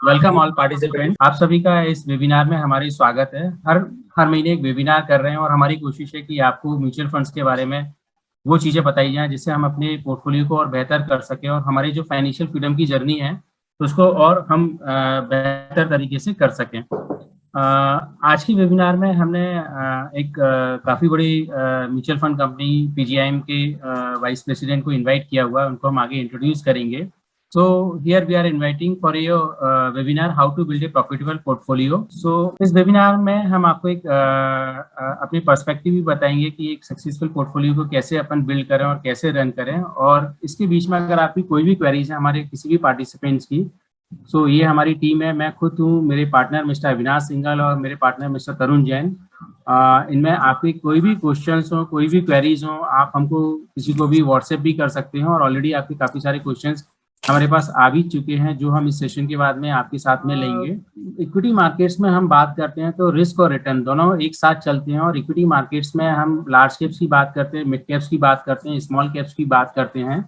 Welcome all participant. आप सभी का इस वेबिनार में हमारी स्वागत है। हर हर महीने एक वेबिनार कर रहे हैं और हमारी कोशिश है कि आपको म्यूचुअल फंड्स के बारे में वो चीज़ें बताई जाएं जिससे हम अपने पोर्टफोलियो को और बेहतर कर सकें और हमारी जो फाइनेंशियल फ्रीडम की जर्नी है तो उसको और हम बेहतर तरीके से कर सकें। आज की वेबिनार में हमने एक काफ़ी बड़ी म्यूचुअल फंड कंपनी पीजीआईएम के वाइस प्रेसिडेंट को इनवाइट किया हुआ है। उनको हम आगे इंट्रोड्यूस करेंगे। So here we are inviting for your webinar how to build a profitable portfolio. So इस वेबिनार में हम आपको एक अपनी पर्सपेक्टिव भी बताएंगे कि एक सक्सेसफुल पोर्टफोलियो को कैसे अपन बिल्ड करें और कैसे रन करें। और इसके बीच में अगर आपकी कोई भी क्वेरीज है हमारे किसी भी पार्टिसिपेंट्स की, सो ये हमारी टीम है। मैं खुद हूँ, मेरे पार्टनर मिस्टर अविनाश सिंघल और मेरे पार्टनर मिस्टर तरुण जैन। इनमें आपकी कोई भी क्वेश्चंस हो, कोई भी क्वेरीज हो, आप हमको किसी को भी व्हाट्सएप भी कर सकते हैं। और ऑलरेडी आपके काफ़ी सारे क्वेश्चंस हमारे पास आ भी चुके हैं जो हम इस सेशन के बाद में आपके साथ में लेंगे। इक्विटी मार्केट्स में हम बात करते हैं तो रिस्क और रिटर्न दोनों एक साथ चलते हैं। और इक्विटी मार्केट्स में हम लार्ज कैप्स की बात करते हैं, मिड कैप्स की बात करते हैं, स्मॉल कैप्स की बात करते हैं।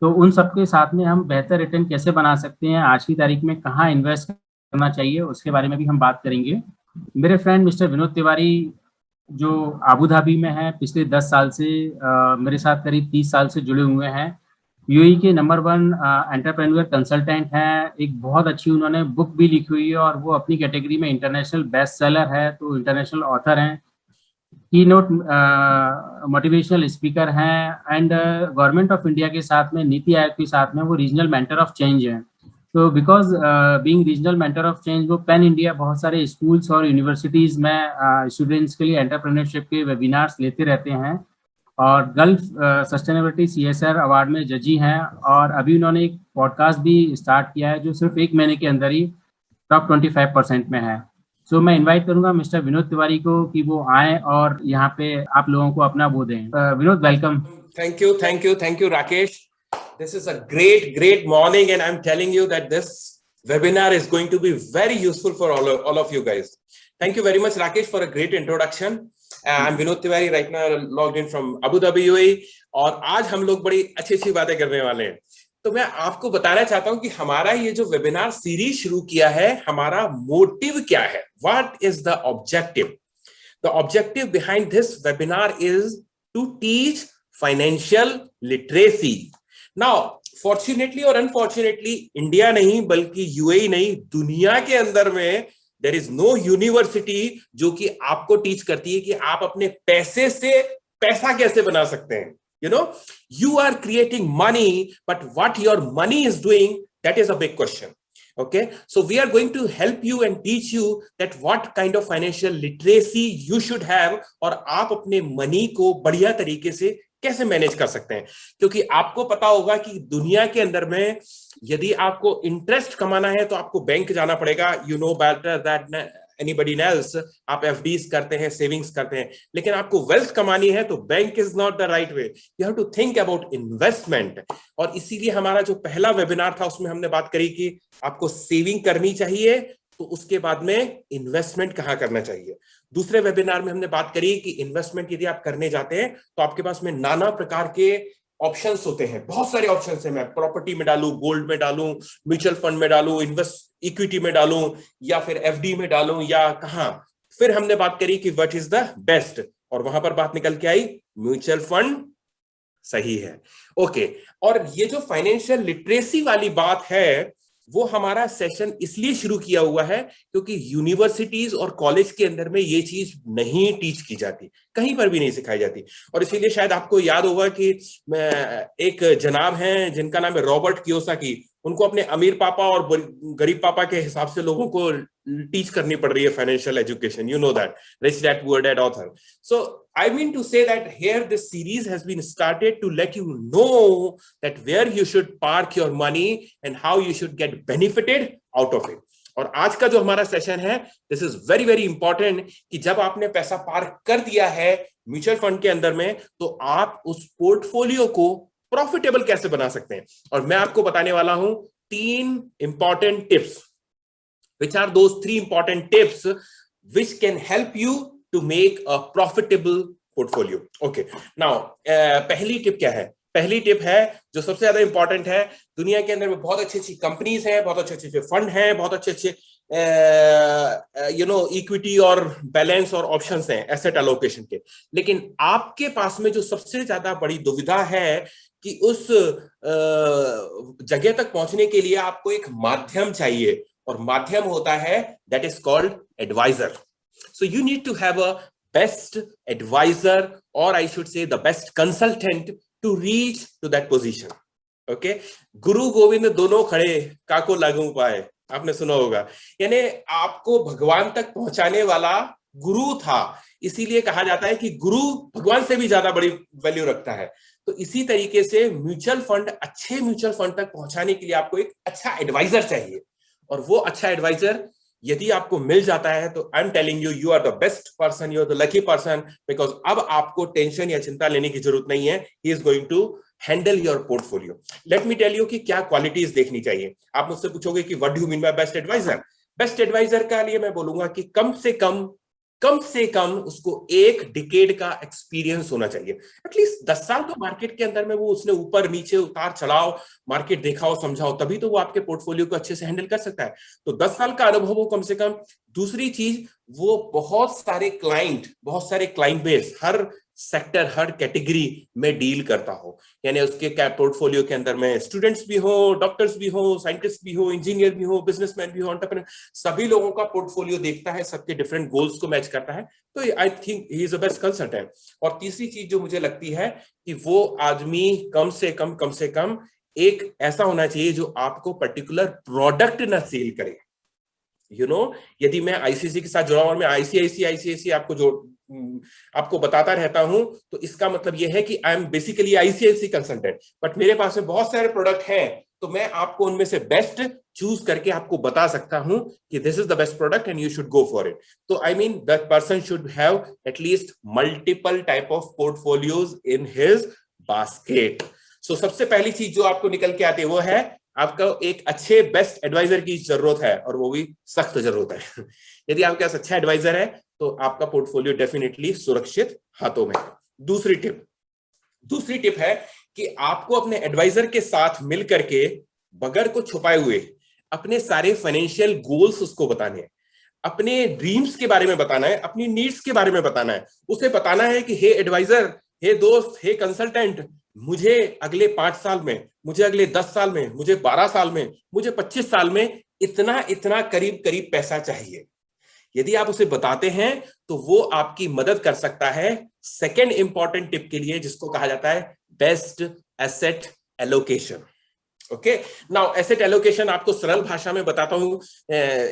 तो उन सबके साथ में हम बेहतर रिटर्न कैसे बना सकते हैं, आज की तारीख में कहाँ इन्वेस्ट करना चाहिए, उसके बारे में भी हम बात करेंगे। मेरे फ्रेंड मिस्टर विनोद तिवारी जो आबू धाबी में है, पिछले 10 साल से मेरे साथ करीब 30 साल से जुड़े हुए हैं। यूएई के नंबर 1 एंटरप्रेन्योर कंसल्टेंट हैं। एक बहुत अच्छी उन्होंने बुक भी लिखी हुई है और वो अपनी कैटेगरी में इंटरनेशनल बेस्ट सेलर है, तो इंटरनेशनल ऑथर हैं, की नोट मोटिवेशनल स्पीकर हैं। एंड गवर्नमेंट ऑफ इंडिया के साथ में, नीति आयोग के साथ में वो रीजनल मेंटर ऑफ चेंज हैं। तो because being regional mentor of change वो पैन इंडिया बहुत सारे स्कूल्स और यूनिवर्सिटीज़ में स्टूडेंट्स के लिए एंटरप्रेन्योरशिप के वेबिनार्स लेते रहते हैं। और गल्फ सस्टेनेबिलिटी सीएसआर अवार्ड में जजी हैं। और अभी उन्होंने एक पॉडकास्ट भी स्टार्ट किया है जो सिर्फ एक महीने के अंदर ही टॉप 25% में है। सो मैं इनवाइट करूंगा मिस्टर विनोद तिवारी को कि वो आए और यहाँ पे आप लोगों को अपना वो दें। Vinod, welcome. Thank you, Rakesh. This is a great morning, and I'm telling you that this webinar is going to be very useful for all of you guys. Thank you very much, Rakesh, for a great introduction. I'm Vinod Tiwari, right now logged in from Abu Dhabi, UAE. और आज हम लोग बड़ी अच्छी बातें करने वाले हैं। तो मैं आपको बताना चाहता हूं कि हमारा ये जो वेबिनार सीरीज शुरू किया है, हमारा मोटिव क्या है, what is the objective. The objective behind this webinar is to teach financial literacy. Now fortunately और अनफॉर्चुनेटली इंडिया नहीं बल्कि यूएई नहीं, दुनिया के अंदर में देयर इज नो यूनिवर्सिटी जो कि आपको टीच करती है कि आप अपने पैसे से पैसा कैसे बना सकते हैं। You know, you are creating money, but what your money is doing, that is a big question. Okay, so we are going to help you and teach you that what kind of financial literacy you should have, और आप अपने money को बढ़िया तरीके से कैसे manage कर सकते हैं। क्योंकि आपको पता होगा कि दुनिया के अंदर में यदि आपको इंटरेस्ट कमाना है तो आपको बैंक जाना पड़ेगा। You know better that anybody else. आप एफडीज करते हैं, सेविंग्स करते हैं, लेकिन आपको वेल्थ कमानी है तो bank is not the right way. You have to think about investment. और इसीलिए हमारा जो पहला वेबिनार था उसमें हमने बात करी कि आपको सेविंग करनी चाहिए, तो उसके बाद में इन्वेस्टमेंट कहाँ करना चाहिए। दूसरे वेबिनार में हमने बात करी कि इन्वेस्टमेंट यदि आप करने जाते हैं तो आपके पास में नाना प्रकार के ऑप्शंस होते हैं, बहुत सारे ऑप्शंस हैं। मैं प्रॉपर्टी में डालूं, गोल्ड में डालूं, म्यूचुअल फंड में डालूं, इक्विटी में डालूं, या फिर एफडी में डालूं, या कहां। फिर हमने बात करी कि व्हाट इज द बेस्ट, और वहां पर बात निकल के आई म्यूचुअल फंड सही है। ओके, और ये जो फाइनेंशियल लिटरेसी वाली बात है वो हमारा सेशन इसलिए शुरू किया हुआ है क्योंकि यूनिवर्सिटीज और कॉलेज के अंदर में ये चीज नहीं टीच की जाती, कहीं पर भी नहीं सिखाई जाती। और इसीलिए शायद आपको याद होगा कि एक जनाब हैं जिनका नाम है रॉबर्ट कियोसाकी, उनको अपने अमीर पापा और गरीब पापा के हिसाब से लोगों को टीच करनी पड़ रही है financial education. You know that, rich dad poor dad author. So I mean to say that here this series has been started to let you know that where you should park your money and how you should get benefited out of it. और आज का जो हमारा session है, this is very very important कि जब आपने पैसा पार्क कर दिया है म्यूचुअल फंड के अंदर में, तो आप उस पोर्टफोलियो को प्रॉफिटेबल कैसे बना सकते हैं। और मैं आपको बताने वाला हूं 3 important tips. Which are those 3 important tips which can help you to make a profitable portfolio? Okay, now पहली टिप क्या है पहली टिप है जो सबसे ज्यादा इंपॉर्टेंट है, दुनिया के अंदर में बहुत अच्छी अच्छी कंपनीज हैं, बहुत अच्छे अच्छे फंड हैं, बहुत अच्छे अच्छे इक्विटी और बैलेंस और ऑप्शंस हैं एसेट एलोकेशन के, लेकिन आपके पास में जो सबसे ज्यादा बड़ी दुविधा है कि उस जगह तक पहुंचने के लिए आपको एक माध्यम चाहिए, और माध्यम होता है that is called advisor. So you need to have a best advisor, और I should say the best consultant to reach to that position. Okay, गुरु गोविंद दोनों खड़े काको लागू पाए, आपने सुना होगा, यानी आपको भगवान तक पहुंचाने वाला गुरु था, इसीलिए कहा जाता है कि गुरु भगवान से भी ज्यादा बड़ी वैल्यू रखता है. तो इसी तरीके से म्यूचुअल फंड, अच्छे म्यूचुअल फंड तक पहुंचाने के लिए आपको एक अच्छा एडवाइजर चाहिए, और वो अच्छा एडवाइजर यदि आपको मिल जाता है तो I am telling you, you are the best person, you are the lucky person, because अब आपको टेंशन या चिंता लेने की जरूरत नहीं है. He is going to handle your portfolio. Let me tell you कि क्या क्वालिटीज देखनी चाहिए. आप मुझसे पूछोगे कि what do you mean by best advisor. Best advisor का लिए मैं बोलूंगा कि कम से कम उसको एक डिकेड का एक्सपीरियंस होना चाहिए, एटलीस्ट 10 साल तो मार्केट के अंदर में वो उसने ऊपर नीचे उतार चढ़ाव मार्केट देखा हो, समझाओ, तभी तो वो आपके पोर्टफोलियो को अच्छे से हैंडल कर सकता है. तो 10 साल का अनुभव हो कम से कम. दूसरी चीज, वो बहुत सारे क्लाइंट बेस, हर सेक्टर, हर कैटेगरी में डील करता हो, यानी उसके पोर्टफोलियो के अंदर में स्टूडेंट्स भी हो, डॉक्टर्स भी हो, साइंटिस्ट भी हो, इंजीनियर भी हो, बिजनेसमैन भी हो, एंटरप्रेन्योर, सभी लोगों का पोर्टफोलियो देखता है, सबके डिफरेंट गोल्स को मैच करता है. तो I think he is a best consultant. और तीसरी चीज जो मुझे लगती है कि वो आदमी कम से कम एक ऐसा होना चाहिए जो आपको पर्टिकुलर प्रोडक्ट ना सेल करे. यदि मैं आईसीआईसी के साथ जुड़ा हूं और मैं आईसीआईसी आपको बताता रहता हूं, तो इसका मतलब यह है कि I am basically ICIC consultant, but मेरे पास में बहुत सारे प्रोडक्ट हैं, तो मैं आपको उनमें से बेस्ट चूज करके आपको बता सकता हूं कि this is the best product and you should go for it. तो I mean that person should have at least multiple type of portfolios in his basket. So सबसे पहली चीज जो आपको निकल के आती है वो है आपका एक अच्छे बेस्ट एडवाइजर की जरूरत है, और वो भी सख्त जरूरत है. यदि आपके पास अच्छा एडवाइजर है तो आपका पोर्टफोलियो डेफिनेटली सुरक्षित हाथों में है. दूसरी टिप है कि आपको अपने एडवाइजर के साथ मिलकर के बगैर को छुपाए हुए अपने सारे फाइनेंशियल गोल्स उसको बताने हैं, अपने ड्रीम्स के बारे में बताना है, अपनी नीड्स के बारे में बताना है. उसे बताना है कि हे एडवाइजर, हे दोस्त, हे कंसल्टेंट, मुझे अगले 5 साल में, मुझे अगले 10 साल में, मुझे 12 साल में, मुझे 25 साल में इतना करीब पैसा चाहिए. यदि आप उसे बताते हैं तो वो आपकी मदद कर सकता है सेकेंड इंपॉर्टेंट टिप के लिए, जिसको कहा जाता है best asset allocation. Okay, now asset allocation आपको सरल भाषा में बताता हूं.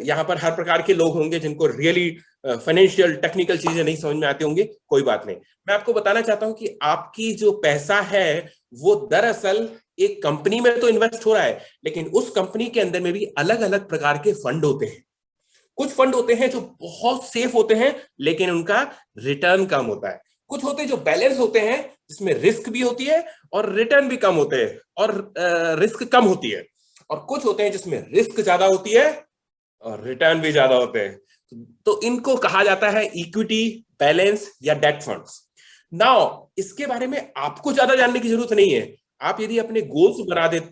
यहां पर हर प्रकार के लोग होंगे जिनको रियली फाइनेंशियल टेक्निकल चीजें नहीं समझ में आती होंगी, कोई बात नहीं. मैं आपको बताना चाहता हूं कि आपकी जो पैसा है वो दरअसल एक कंपनी में तो इन्वेस्ट हो रहा है, लेकिन उस कंपनी के अंदर में भी अलग अलग प्रकार के फंड होते हैं. कुछ फंड होते हैं जो बहुत सेफ होते हैं लेकिन उनका रिटर्न कम होता है. कुछ होते हैं जो बैलेंस होते हैं जिसमें रिस्क भी होती है और रिटर्न भी कम होते हैं, और रिस्क कम होती है. और कुछ होते हैं जिसमें रिस्क ज्यादा होती है और रिटर्न भी ज्यादा होते हैं. तो इनको कहा जाता है इक्विटी, बैलेंस या डेट फंड्स. नाउ इसके बारे में आपको ज्यादा जानने की जरूरत नहीं है. आप यदि अपने गोल्स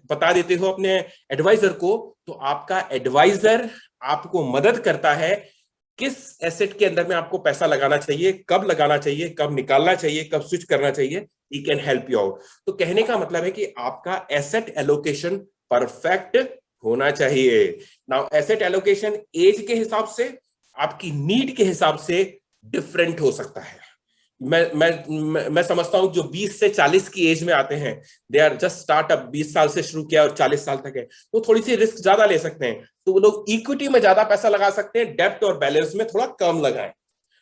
बता देते हो अपने एडवाइजर को, तो आपका एडवाइजर आपको मदद करता है किस एसेट के अंदर में आपको पैसा लगाना चाहिए, कब लगाना चाहिए, कब निकालना चाहिए, कब स्विच करना चाहिए. He can help you out. तो कहने का मतलब है कि आपका एसेट एलोकेशन परफेक्ट होना चाहिए. नाउ एसेट एलोकेशन एज के हिसाब से, आपकी नीड के हिसाब से डिफरेंट हो सकता है. मैं समझता हूं जो 20 से 40 की एज में आते हैं, दे आर जस्ट स्टार्टअप, 20 साल से शुरू किया और 40 साल तक है, तो थोड़ी सी रिस्क ज्यादा ले सकते हैं. तो वो लोग इक्विटी में ज्यादा पैसा लगा सकते हैं, डेब्ट और बैलेंस में थोड़ा कम लगाएं.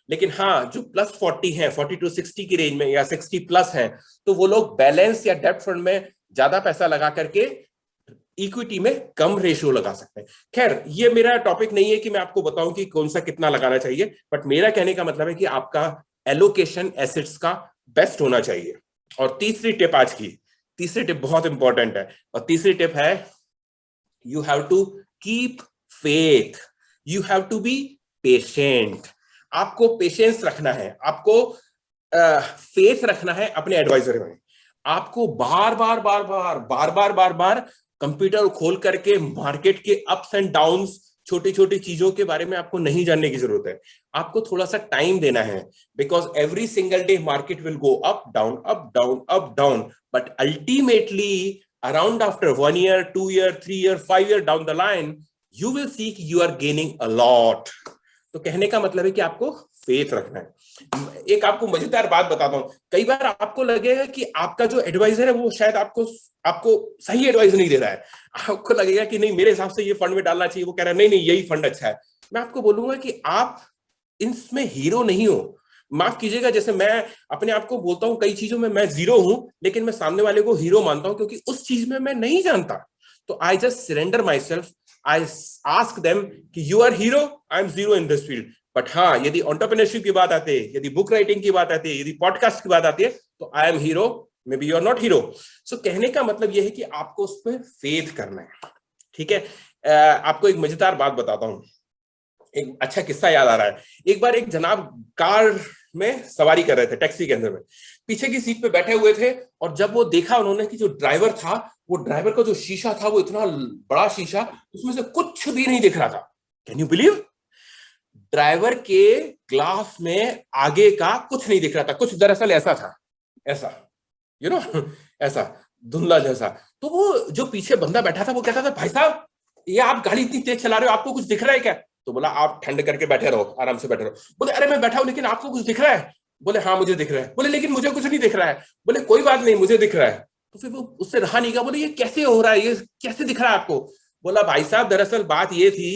लेकिन हाँ, जो प्लस 40 है, 40 to 60 की रेंज में या 60 प्लस है, तो वो लोग बैलेंस या डेब्ट फंड में ज्यादा पैसा लगा करके इक्विटी में कम रेशियो लगा सकते हैं. खैर, ये मेरा टॉपिक नहीं है कि मैं आपको बताऊं कि कौन सा कितना लगाना चाहिए, बट मेरा कहने का मतलब है कि आपका एलोकेशन एसेट्स का बेस्ट होना चाहिए. और तीसरी टिप बहुत इंपॉर्टेंट है, और तीसरी टिप है you have to keep faith, you have to be patient. आपको पेशेंस रखना है, आपको फेथ रखना है अपने एडवाइजर में. आपको बार बार कंप्यूटर खोल करके मार्केट के अप्स एंड डाउन्स, छोटी छोटी चीजों के बारे में आपको नहीं जानने की जरूरत है। आपको थोड़ा सा टाइम देना है, because every single day market will go up down up down up down, but ultimately around after 1 year, 2 year, 3 year, 5 year down the line, you will see you are gaining a lot. तो कहने का मतलब है कि आपको faith रखना है। एक आपको मजेदार बात बताता हूं, कई बार आपको लगेगा कि आपका जो एडवाइजर है वो शायद आपको सही एडवाइस नहीं दे रहा है। आपको लगेगा कि नहीं, मेरे हिसाब से ये फंड में डालना चाहिए, वो कह रहा है नहीं नहीं यही फंड अच्छा है। मैं आपको बोलूंगा कि आप इसमें हीरो नहीं हो। माफ कीजिएगा, जैसे मैं अपने आप को बोलता हूं कई चीजों में मैं जीरो हूं, लेकिन मैं सामने वाले को हीरो मानता हूं, क्योंकि उस चीज में मैं नहीं जानता। तो I just surrender myself, I ask them कि you are hero, I am zero in this field. But हाँ, यदि एंटरप्रेन्योरशिप की बात आती है, यदि बुक राइटिंग की बात आती है, यदि पॉडकास्ट की बात आती है, तो I am hero, maybe you are not hero. So कहने का मतलब यह है कि आपको उस पर फेथ करना है, ठीक है। आपको एक मजेदार बात बताता हूं, एक अच्छा किस्सा याद आ रहा है। एक बार एक जनाब कार में सवारी कर रहे थे, टैक्सी के अंदर में, पीछे की सीट पे बैठे हुए थे, और जब वो देखा उन्होंने कि जो ड्राइवर था, वो ड्राइवर का जो शीशा था वो इतना बड़ा शीशा, उसमें से कुछ भी नहीं दिख रहा था। Can you believe? ड्राइवर के ग्लास में आगे का कुछ नहीं दिख रहा था, कुछ दरअसल ऐसा था, ऐसा यू नो ऐसा धुंधला जैसा। तो वो जो पीछे बंदा बैठा था वो कहता था, भाई साहब ये आप गाड़ी इतनी तेज चला रहे हो, आपको कुछ दिख रहा है क्या? तो बोला, आप ठंड करके बैठे रहो, आराम से बैठे रहो। बोले, अरे मैं बैठा हूं, लेकिन आपको कुछ दिख रहा है? बोले, हाँ मुझे दिख रहा है। बोले, लेकिन मुझे कुछ नहीं दिख रहा है। बोले, कोई बात नहीं, मुझे दिख रहा है। तो फिर वो उससे रहा नहीं गया, बोले ये कैसे हो रहा है, ये कैसे दिख रहा है आपको? बोला, भाई साहब दरअसल बात ये थी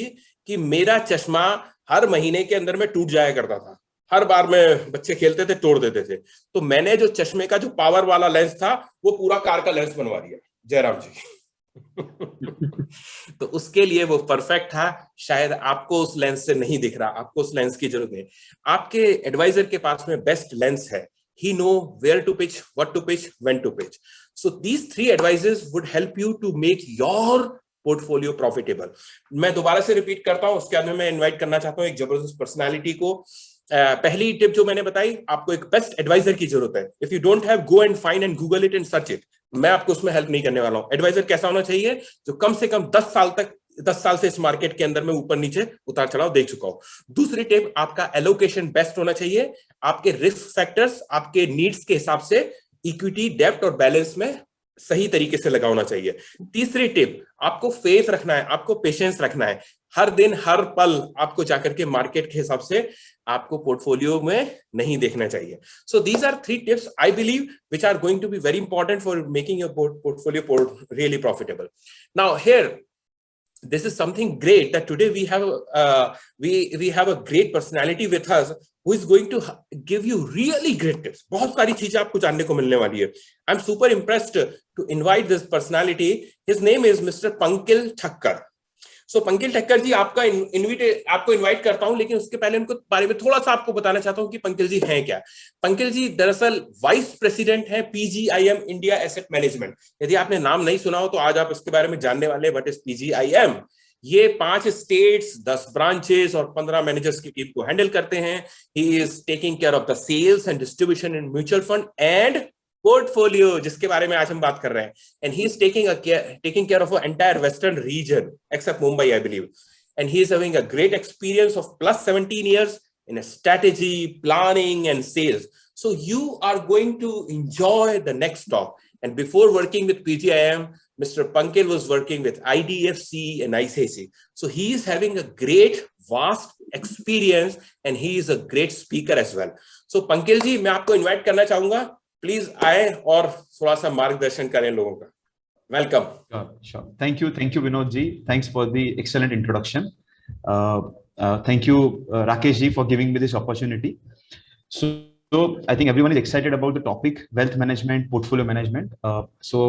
कि मेरा चश्मा हर महीने के अंदर में टूट जाया करता था, हर बार में बच्चे खेलते थे तोड़ देते थे, तो मैंने जो चश्मे का जो पावर वाला लेंस था वो पूरा कार का लेंस बनवा दिया। जयराम जी तो उसके लिए वो परफेक्ट था। शायद आपको उस लेंस से नहीं दिख रहा, आपको उस लेंस की जरूरत है। आपके एडवाइजर के पास में बेस्ट लेंस है। He know where to pitch, what to pitch, when to pitch. So these 3 advices would help you to make your portfolio profitable. मैं दोबारा से रिपीट करता हूं, उसके बाद मैं इनवाइट करना चाहता हूं एक जबरदस्त पर्सनालिटी को। पहली टिप जो मैंने बताई, आपको एक बेस्ट एडवाइजर की जरूरत है। If you don't have, go and find and Google it and search it. मैं आपको उसमें हेल्प नहीं करने वाला हूं। एडवाइजर कैसा होना चाहिए? जो कम से कम 10 साल से इस मार्केट के अंदर में ऊपर नीचे उतार चढ़ाव देख चुका हो। दूसरी टिप, आपका एलोकेशन बेस्ट होना चाहिए। आपके रिस्क फैक्टर्स आपके नीड्स के हिसाब से इक्विटी, डेब्ट और बैलेंस में सही तरीके से लगा होना चाहिए। तीसरी टिप, आपको फेथ रखना है, आपको पेशेंस रखना है। हर दिन हर पल आपको जाकर के मार्केट के हिसाब से आपको पोर्टफोलियो में नहीं देखना चाहिए। So these are 3 tips I believe which are going to be very important for making your portfolio really profitable. Now here, this is something great that today we have a great personality with us who is going to give you really great tips. बहुत सारी चीजें आपको जानने को मिलने वाली है। I'm super impressed to invite this personality. His name is Mr. Pankil Thakkar. So पंकिल Thakkar जी, आपको इनवाइट करता हूं, लेकिन उसके पहले उनको बारे में थोड़ा सा आपको बताना चाहता हूं कि पंकिल जी हैं क्या। पंकिल जी दरअसल वाइस प्रेसिडेंट हैं PGIM इंडिया एसेट मैनेजमेंट। यदि आपने नाम नहीं सुना हो तो आज आप इसके बारे में जानने वाले। What is PGIM? ये 5 स्टेट्स, 10 ब्रांचेस और 15 मैनेजर्स की टीम को हैंडल करते हैं। He is taking care of the sales and distribution in mutual fund and portfolio, जिसके बारे में आज हम बात कर रहे हैं। And he is taking care of entire western region except Mumbai, I believe. And he is having a great experience of plus 17 years in a strategy, planning and sales. So you are going to enjoy the next talk. And before working with PGIM, Mr. Pankil was working with IDFC and ICICI. So he is having a great, vast experience and he is a great speaker as well. So Pankil ji, मैं आपको invite करना चाहूंगा, please आए और थोड़ा सा मार्गदर्शन करें लोगों का। Welcome. Sure. Thank you, Vinod ji. Thanks for the excellent introduction. Thank you, Rakesh ji, for giving me this opportunity. So I think everyone is excited about the topic, wealth management, portfolio management. So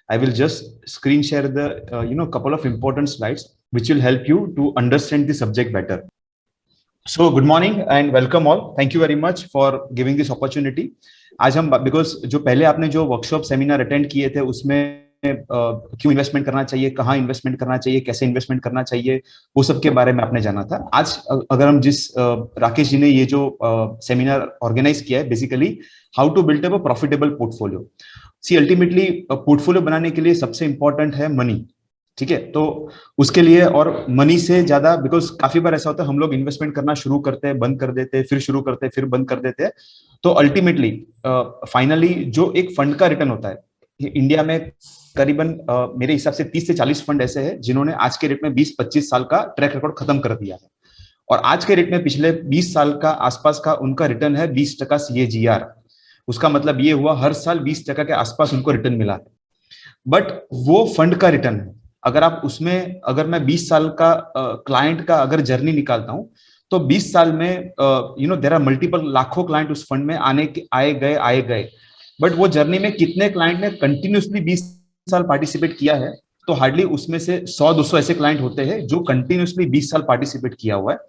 I will just screen share the couple of important slides which will help you to understand the subject better. So good morning and welcome all. Thank you very much for giving this opportunity. आज हम because जो पहले आपने जो workshop seminar attend किए थे उसमें क्यों इन्वेस्टमेंट करना चाहिए, कहाँ इन्वेस्टमेंट करना चाहिए, कैसे इन्वेस्टमेंट करना चाहिए, वो सब के बारे में आपने जाना था। आज अगर हम राकेश जी ने ये जो सेमिनार ऑर्गेनाइज किया है, basically how to build up a profitable portfolio, see ultimately portfolio बनाने के लिए सबसे इंपॉर्टेंट है मनी, ठीक है। तो उसके लिए, और मनी से ज्यादा, बिकॉज काफी बार ऐसा होता है हम लोग इन्वेस्टमेंट करना शुरू करते हैं, बंद कर देते हैं, फिर शुरू करते हैं, फिर बंद कर देते हैं। तो अल्टीमेटली फाइनली जो एक फंड का रिटर्न होता है इंडिया में, करीबन मेरे हिसाब से 30 से 40 फंड ऐसे हैं जिन्होंने आज के रेट में 20-25 साल का ट्रैक रिकॉर्ड खत्म कर दिया है, और आज के रेट में पिछले 20 साल का आसपास का उनका रिटर्न है 20% CAGR। उसका मतलब ये हुआ हर साल 20% के आसपास उनको रिटर्न मिला है। बट वो फंड का रिटर्न है, अगर आप उसमें, अगर मैं 20 साल का क्लाइंट का अगर जर्नी निकालता हूं, तो 20 साल में देयर आर मल्टीपल, लाखों क्लाइंट उस फंड में आए गए, बट वो जर्नी में कितने क्लाइंट ने कंटिन्यूसली 20 साल पार्टिसिपेट किया है, तो हार्डली उसमें से 100-200 ऐसे क्लाइंट होते हैं जो कंटिन्यूसली 20 साल पार्टिसिपेट किया हुआ है।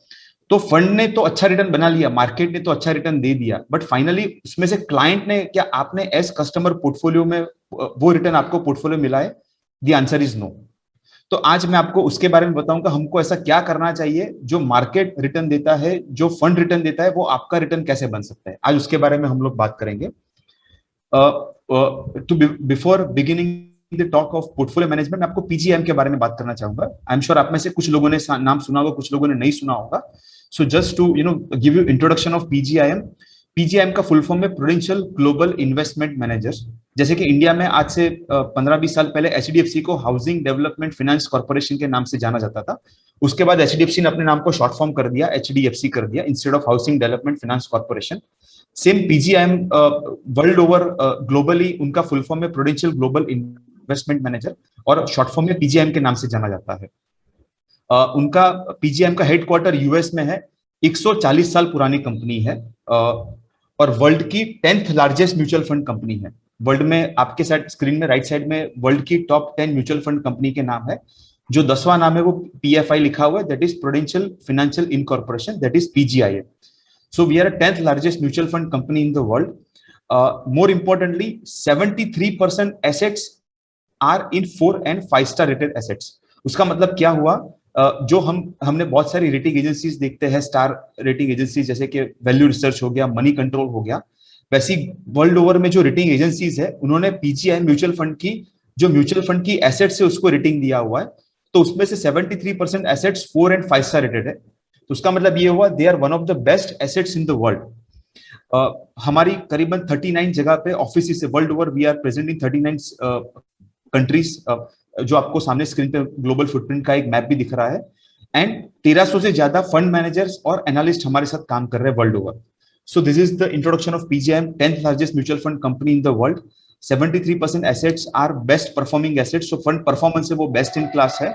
तो फंड ने तो अच्छा रिटर्न बना लिया, मार्केट ने तो अच्छा रिटर्न दे दिया, बट फाइनली उसमें से क्लाइंट ने, क्या आपने एज कस्टमर पोर्टफोलियो में वो रिटर्न आपको पोर्टफोलियो मिला है? The answer is no. तो आज मैं आपको उसके बारे में बताऊंगा हमको ऐसा क्या करना चाहिए, जो मार्केट रिटर्न देता है, जो फंड रिटर्न देता है, वो आपका रिटर्न कैसे बन सकता है, आज उसके बारे में हम लोग बात करेंगे। Before beginning the talk of portfolio management, मैं आपको पीजीआईएम के बारे में बात करना चाहूंगा। आई एम श्योर आप में से कुछ लोगों ने नाम सुना होगा, कुछ लोगों ने नहीं सुना होगा। So just to give you introduction of PGIM. PGIM का फुल फॉर्म है प्रूडेंशियल ग्लोबल इन्वेस्टमेंट मैनेजर्स। जैसे कि इंडिया में आज से 15-20 साल पहले एचडीएफसी को हाउसिंग डेवलपमेंट फाइनेंस कॉर्पोरेशन के नाम से जाना जाता था। उसके बाद एचडीएफसी ने अपने नाम को शॉर्ट फॉर्म कर दिया, एचडीएफसी कर दिया, instead of housing development finance corporation. Same PGIM world over globally उनका फुल फॉर्म है प्रूडेंशियल ग्लोबल इन्वेस्टमेंट मैनेजर, और शॉर्ट फॉर्म में पीजीआईएम के नाम से जाना जाता है। उनका पीजीआईएम का हेडक्वार्टर यूएस में है, 140 साल पुरानी कंपनी है, और वर्ल्ड की 10th largest mutual fund company है। वर्ल्ड में आपके साइड स्क्रीन में राइट साइड में वर्ल्ड की टॉप 10 म्यूचुअल फंड कंपनी के नाम है। जो 10वां नाम है वो पीएफआई लिखा हुआ है, that is prudential financial incorporation, that is PGIM. So we are a 10th largest mutual fund company in the world. More importantly, 73% assets are in 4 and 5-star rated assets. उसका मतलब क्या हुआ? जो हमने बहुत सारी रेटिंग एजेंसीज देखते हैं, स्टार रेटिंग एजेंसीज, जैसे कि वैल्यू रिसर्च हो गया, मनी कंट्रोल हो गया, वैसी वर्ल्ड ओवर में जो रेटिंग एजेंसीज है उन्होंने पीजीआई म्यूचुअल फंड की, जो म्यूचुअल फंड की एसेट्स है उसको रेटिंग दिया हुआ है। तो उसमें से 73% एसेट्स 4 and 5-star रेटेड है। तो उसका मतलब ये हुआ they are one of the best assets in the world. हमारी करीबन 39 जगह पे ऑफिस है world over, we are present in 39 countries. जो आपको सामने स्क्रीन पे ग्लोबल फुटप्रिंट का एक मैप भी दिख रहा है, एंड 1300 से ज्यादा फंड मैनेजर्स और एनालिस्ट हमारे साथ काम कर रहे हैं world over. So this is the introduction of PGIM, 10th largest mutual fund company in the world. 73% assets are best performing assets, so fund performance है वो बेस्ट इन क्लास है।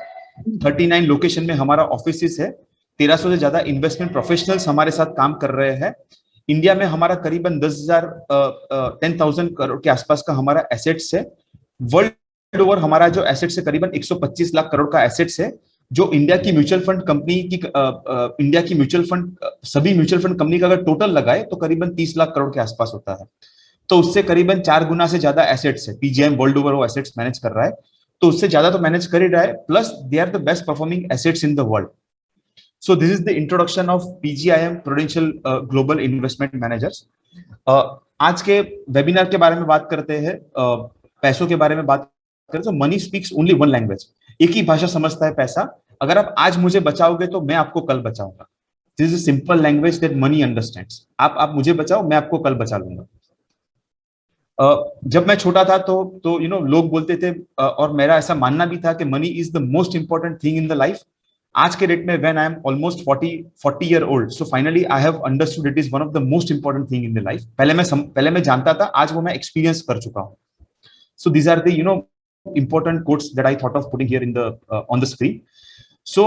39 लोकेशन में हमारा ऑफिस है, 1300 से ज्यादा इन्वेस्टमेंट प्रोफेशनल्स हमारे साथ काम कर रहे हैं। इंडिया में हमारा करीबन 10,000 करोड़ के आसपास का हमारा एसेट्स है। वर्ल्ड ओवर हमारा जो एसेट्स है करीबन 125 लाख करोड़ का एसेट्स है, जो इंडिया की म्यूचुअल फंड कंपनी की, इंडिया की म्यूचुअल फंड, सभी म्यूचुअल फंड कंपनी का अगर टोटल लगाए तो करीबन 30 लाख करोड़ के आसपास होता है। तो उससे करीबन 4 गुना से ज्यादा एसेट्स है। पीजीआईएम वर्ल्ड ओवर वो एसेट्स मैनेज कर रहा है, तो उससे ज्यादा तो मैनेज कर ही रहा है, plus they are the best performing assets in the world. So this is the introduction of PGIM, Prudential Global Investment Managers. आज के वेबिनार के बारे में बात करते हैं, पैसों के बारे में बात करते हैं। तो money speaks only one language, एक ही भाषा समझता है पैसा। अगर आप आज मुझे बचाओगे तो मैं आपको कल बचाऊंगा। This is simple language that money understands. आप मुझे बचाओ, मैं आपको कल बचा लूंगा। जब मैं छोटा था तो लोग बोलते थे, और मेरा ऐसा मानना भी था कि money is the most important thing in the life. आज के डेट में when I am almost 40 year old, so finally I have understood it is one of the most important thing in the life. पहले मैं जानता था, आज वो मैं एक्सपीरियंस कर चुका हूँ। So these are the important quotes that I thought of putting here in the on the screen. So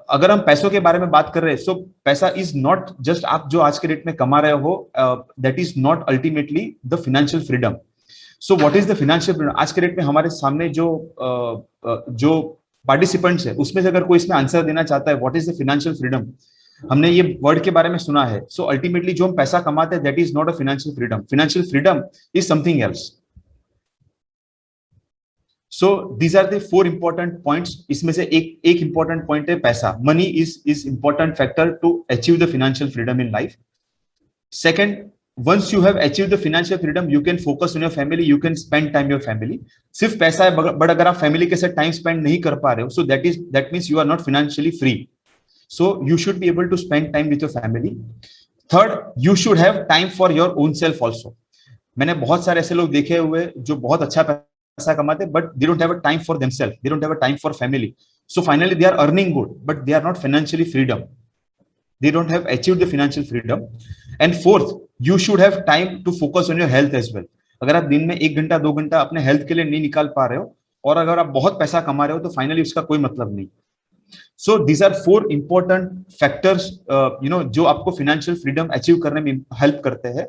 अगर हम पैसों के बारे में बात कर रहे हैं, so पैसा is not just आप जो आज के डेट में कमा रहे हो, that is not ultimately the financial freedom. So what is the financial freedom? आज के डेट में हमारे सामने जो पार्टिसिपेंट्स है, उसमें से अगर कोई इसमें आंसर देना चाहता है what is the financial freedom, हमने ये वर्ड के बारे में सुना है। सो अल्टीमेटली जो हम पैसा कमाते हैं that is not a financial freedom. Financial freedom is something else. So these are the 4 important points. इसमें से एक इंपॉर्टेंट पॉइंट है पैसा। Money is important factor to achieve the financial freedom in life. Second, once you have achieved the financial freedom, you can focus on your family, you can spend time your family. सिर्फ पैसा है, but अगर आप family के साथ time spend नहीं कर पा रहे हो, so that means you are not financially free. So you should be able to spend time with your family. Third, you should have time for your own self also. मैंने बहुत सारे ऐसे लोग देखे हुए जो बहुत अच्छा पैसा कमाते, but they don't have a time for themselves, they don't have a time for family. So finally they are earning good, but they are not financially freedom. They don't have achieved the financial freedom. And fourth, you should have time to focus on your health as well. अगर आप दिन में 1 घंटा 2 घंटा अपने health के लिए नहीं निकाल पा रहे हो, और अगर आप बहुत पैसा कमा रहे हो, तो फाइनली उसका कोई मतलब नहीं. So these are 4 important factors, जो आपको financial freedom achieve करने में help करते हैं.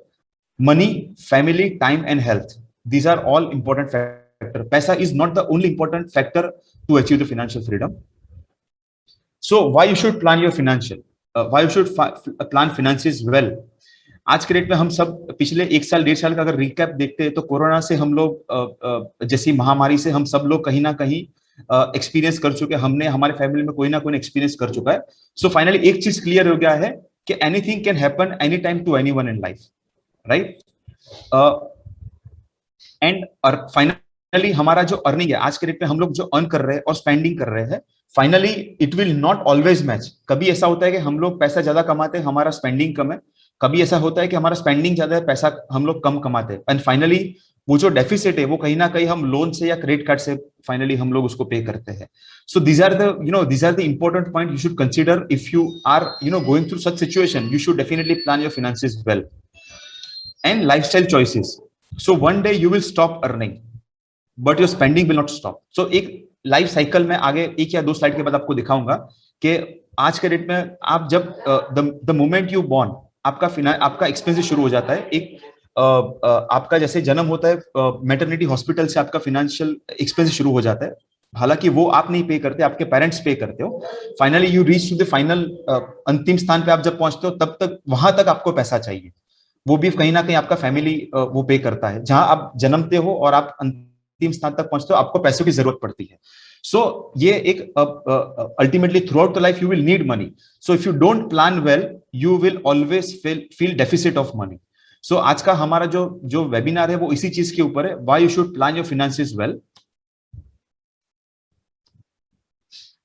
Money, family, time and health. These are all important factors. पैसा is not the only important factor to achieve the financial freedom. So why you should plan your financial? Why you should plan finances well? आज के date में हम सब पिछले 1 साल 1.5 साल का अगर रिकैप देखते हैं, तो कोरोना से हम लोग जैसी महामारी से हम सब लोग कहीं ना कहीं एक्सपीरियंस कर चुके हैं. हमने हमारे फैमिली में कोई ना कोई एक्सपीरियंस कर चुका है. सो फाइनली एक चीज क्लियर हो गया है कि anything can happen any time to anyone in life, right? And finally हमारा जो अर्निंग है आज के डेट में, हम लोग जो अर्न कर रहे हैं और स्पेंडिंग कर रहे हैं, finally it will not always match. कभी ऐसा होता है कि हम लोग पैसा ज्यादा कमाते हैं, हमारा स्पेंडिंग कम है. कभी ऐसा होता है कि हमारा स्पेंडिंग ज्यादा है, पैसा हम लोग कम कमाते हैं. एंड फाइनली वो जो डेफिसिट है वो कहीं ना कहीं हम लोन से या क्रेडिट कार्ड से फाइनली हम लोग उसको पे करते हैं. सो these are the important point you should consider if you are going through such situation. You should definitely plan your finances well. And lifestyle choices. So one day you will stop earning, but your spending will not stop. So एक life cycle में आगे 1 या 2 slide के बाद आपको दिखाऊंगा कि आज के डेट में आप जब द मोमेंट यू बॉर्न आपका एक्सपेंसेस शुरू हो जाता है. एक आपका जैसे जन्म होता है मैटरनिटी हॉस्पिटल से आपका फाइनेंशियल एक्सपेंस शुरू हो जाता है. हालांकि वो आप नहीं पे करते, आपके पेरेंट्स पे करते हो. Finally you reach to the final, अंतिम स्थान पे आप जब पहुंचते हो, तब तक वहां तक आपको पैसा चाहिए. वो भी कहीं ना कहीं आपका फैमिली वो पे करता है. जहां आप जन्मते हो और आप अंतिम स्थान तक पहुंचते हो, आपको पैसों की जरूरत पड़ती है. सो ये एक ultimately throughout the life you will need money. So if you don't plan well, you will always feel deficit of money. So आज का हमारा जो वेबिनार है वो इसी चीज के ऊपर है, why you should plan your finances well.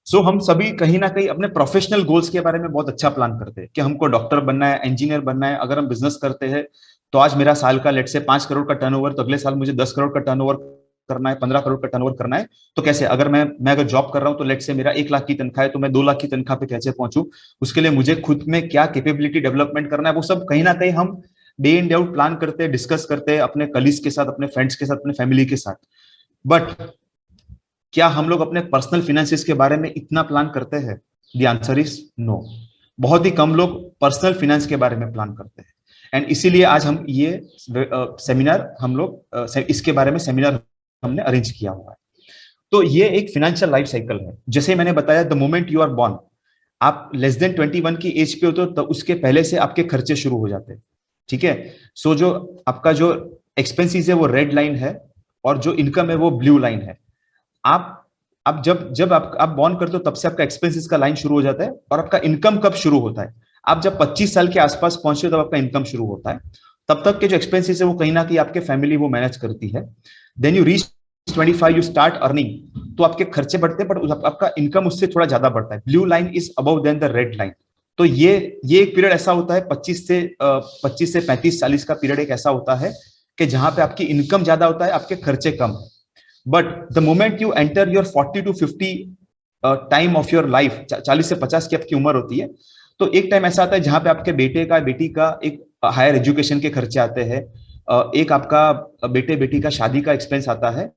So हम सभी कहीं ना कहीं अपने प्रोफेशनल गोल्स के बारे में बहुत अच्छा प्लान करते हैं कि हमको डॉक्टर बनना है, इंजीनियर बनना है. अगर हम बिजनेस करते हैं तो आज मेरा साल का लेट से 5 करोड़ का टर्नओवर, तो अगले साल मुझे 10 करोड़ का टर्नओवर करना है, 15 करोड़ का टर्नओवर करना है. तो कैसे, अगर मैं अगर जॉब कर रहा हूं तो लेट से मेरा 1 लाख की तनख्वाह है, तो मैं 2 लाख की तनख्वाह पे कैसे पहुंचूं, उसके लिए मुझे खुद में क्या कैपेबिलिटी डेवलपमेंट करना है, वो सब कहीं ना कहीं हम day in day out plan करते हैं, डिस्कस करते हैं अपने कलीग्स के साथ, अपने फ्रेंड्स के साथ, अपने फैमिली के साथ. बट क्या हम लोग अपने पर्सनल फाइनेंसेस के बारे में इतना प्लान करते हैं? The answer is no. बहुत ही कम लोग पर्सनल फाइनेंस के बारे में प्लान करते हैं. एंड इसीलिए आज हम ये सेमिनार हम लोग इसके बारे में सेमिनार हमने अरेंज किया हुआ है. तो ये एक फाइनेंशियल लाइफ साइकिल है. जैसे मैंने बताया, the moment you are born, आप लेस देन 21 की एज पे होते हो, तो उसके पहले से आपके खर्चे शुरू हो जाते हैं. ठीक है. सो जो आपका जो एक्सपेंसेस है वो रेड लाइन है, और जो इनकम है वो ब्लू लाइन है. आप जब आप बॉर्न करते हो, तब से आपका एक्सपेंसेस का लाइन शुरू हो जाता है. और आपका इनकम कब शुरू होता है? आप जब 25 साल के आसपास पहुंचे हो, तब आपका इनकम शुरू होता है. तब तक के जो एक्सपेंसेस है वो कहीं ना कहीं आपके फैमिली वो मैनेज करती है. Then you reach 25, you start earning, तो आपके खर्चे बढ़ते हैं, बट आपका इनकम उससे थोड़ा ज्यादा बढ़ता है. Blue line is above than the red line. तो ये एक पीरियड ऐसा होता है, 25 से 35-40 का पीरियड एक ऐसा होता है कि जहां पे आपकी इनकम ज्यादा होता है, आपके खर्चे कम है. But the moment you enter your 40 to 50 time of your life, 40 से 50 की आपकी उम्र होती है, तो एक टाइम ऐसा आता है जहां पे आपके बेटे का बेटी का एक हायर एजुकेशन के खर्चे आते हैं, एक आपका बेटे बेटी का शादी का एक्सपेंस आता है.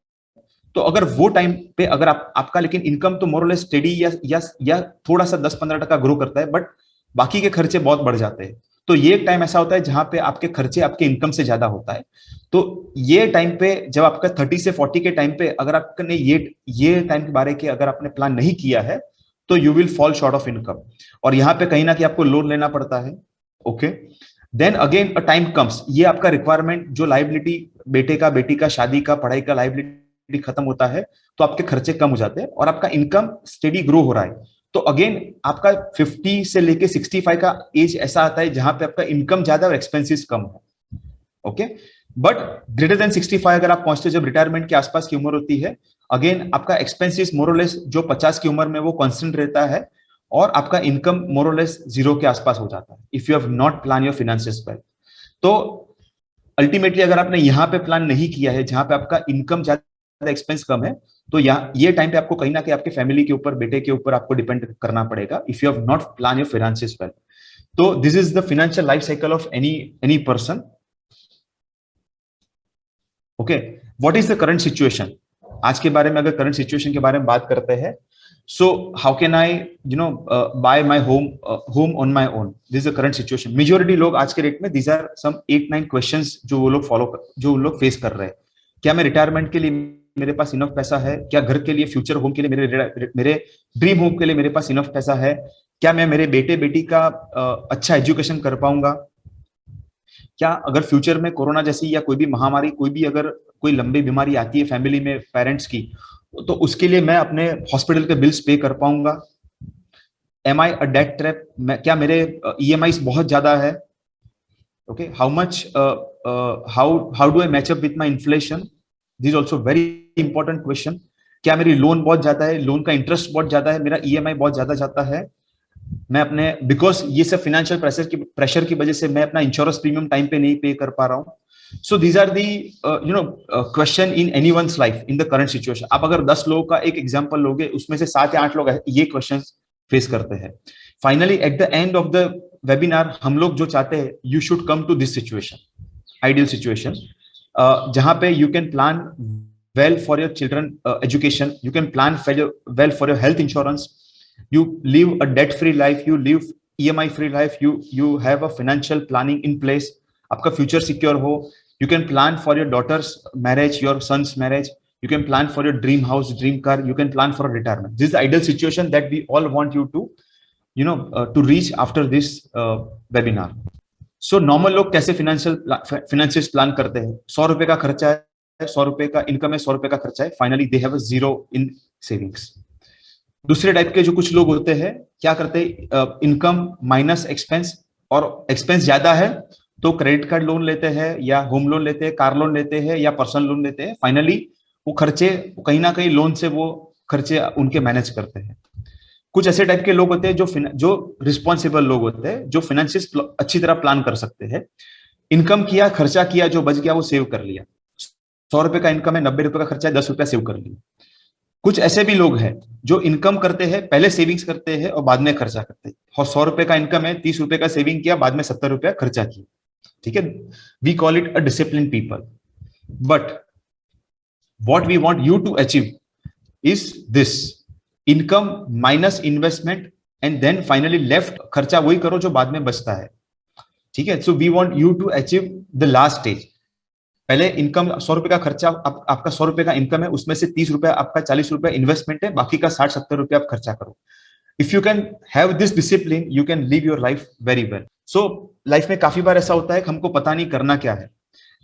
तो अगर वो टाइम पे अगर आपका लेकिन इनकम तो मोर और लेस स्टेडी या थोड़ा सा 10-15% ग्रो करता है, बट बाकी के खर्चे बहुत बढ़ जाते हैं. तो ये एक टाइम ऐसा होता है जहां पे आपके खर्चे आपके इनकम से ज्यादा होता है. तो ये टाइम पे जब आपका 30 से 40 के टाइम पे अगर आपने ये टाइम के बारे के अगर आपने प्लान नहीं किया है, तो you will fall short of income, और यहाँ पे कहीं ना कहीं आपको लोन लेना पड़ता है. Okay. Then again a time comes, ये आपका रिक्वायरमेंट जो लाइबिलिटी बेटे का बेटी का शादी का पढ़ाई का लाइबिलिटी खत्म होता है, तो आपके खर्चे कम हो जाते हैं और आपका इनकम स्टेडी ग्रो हो रहा है. तो अगेन आपका 50 से लेके 65 का एज ऐसा आता है जहां पे आपका इनकम ज्यादा और एक्सपेंसेस कम है. ओके, बट ग्रेटर देन 65 अगर आप पहुंचते, जब रिटायरमेंट के आसपास की उम्र होती है, अगेन आपका एक्सपेंसेस मोरलेस जो 50 की उम्र में वो कांस्टेंट रहता है, और आपका इनकम मोरलेस जीरो के आसपास हो जाता है, if you have not plan your finances well. तो अल्टीमेटली अगर आपने यहाँ पे प्लान नहीं किया है, जहां पे आपका इनकम ज्यादा एक्सपेंस कम है, तो ये टाइम पे आपको कहीं ना कहीं आपके फैमिली के ऊपर, बेटे के ऊपर आपको डिपेंड करना पड़ेगा, if you have not plan your finances well. तो this is the financial life cycle of any person. Okay, what is the current situation? आज के बारे में अगर करंट सिचुएशन के बारे में बात करते हैं, so how can I buy my home on my own? This is the current situation. Majority लोग आज के डेट में, these are some 8-9 क्वेश्चंस जो वो लोग फेस कर रहे हैं। क्या मैं रिटायरमेंट के लिए मेरे पास इनफ पैसा है? क्या घर के लिए, फ्यूचर होम के लिए, मेरे ड्रीम होम के लिए मेरे पास इनफ पैसा है? क्या मैं मेरे बेटे बेटी का अच्छा एजुकेशन कर पाऊंगा? क्या अगर फ्यूचर में कोरोना जैसी या कोई भी महामारी, अगर कोई लंबी बीमारी आती है फैमिली में पेरेंट्स की, तो उसके लिए मैं अपने हॉस्पिटल के बिल्स पे कर पाऊंगा? M I a debt trap? क्या मेरे EMIs बहुत ज्यादा है? Okay, how do I match up with my inflation? This also very important question. क्या मेरी लोन बहुत ज्यादा है, लोन का इंटरेस्ट बहुत ज्यादा है, मेरा EMI बहुत ज्यादा जाता है, मैं अपने, बिकॉज ये सब फाइनेंशियल प्रेशर की वजह से मैं अपना इंश्योरेंस प्रीमियम टाइम पे नहीं पे कर पा रहा हूँ। So these are the question in anyone's life in the current situation. आप अगर 10 लोगों का एक एग्जांपल लोगे, उसमें से 7 या 8 लोग ये क्वेश्चन फेस करते हैं। Finally at the end of the webinar हम लोग जो चाहते हैं, you should come to this situation, ideal situation, जहां पे you can plan well for your children education, you can plan well for your health insurance, you live a debt free life, you live EMI free life, you have a financial planning in place, आपका future secure हो, you can plan for your daughter's marriage, your son's marriage, you can plan for your dream house, dream car, you can plan for a retirement. This is the ideal situation that we all want you to to reach after this webinar. So normal लोग कैसे finances plan करते हैं? 100 रुपए का खर्चा है, 100 रुपए का इनकम है, 100 रुपए का खर्चा है, finally they have a zero in savings. दूसरे टाइप के जो कुछ लोग होते हैं, क्या करते हैं? इनकम माइनस एक्सपेंस, और एक्सपेंस ज्यादा है तो क्रेडिट कार्ड लोन लेते हैं, या होम लोन लेते हैं, कार लोन लेते हैं, या पर्सनल लोन लेते हैं। फाइनली वो खर्चे कहीं ना कहीं लोन से वो खर्चे उनके मैनेज करते हैं। कुछ ऐसे टाइप के लोग होते हैं जो रिस्पॉन्सिबल लोग होते हैं, जो फाइनेंशियस अच्छी तरह प्लान कर सकते हैं। इनकम किया, खर्चा किया, जो बच गया वो सेव कर लिया। 100 रुपए का इनकम है, 90 रुपए का खर्चा है, 10 रुपया सेव कर लिया। कुछ ऐसे भी लोग हैं जो इनकम करते हैं, पहले सेविंग्स करते हैं और बाद में खर्चा करते हैं। और 100 रुपए का इनकम है, 30 रुपए का सेविंग किया, बाद में 70 रुपया खर्चा किया। ठीक है, we call it a discipline people. But what we want you to achieve is this: income minus investment, and then finally left खर्चा वही करो जो बाद में बचता है। ठीक है, so we want you to achieve the last stage. पहले इनकम 100 रुपए का खर्चा, आपका 100 रुपए का इनकम है, उसमें से 30 रुपया आपका, 40 रुपया इन्वेस्टमेंट है, बाकी का 60-70 रुपया आप खर्चा करो। If you can have this discipline, you can live your life very well. So life में काफी बार ऐसा होता है कि हमको पता नहीं करना क्या है।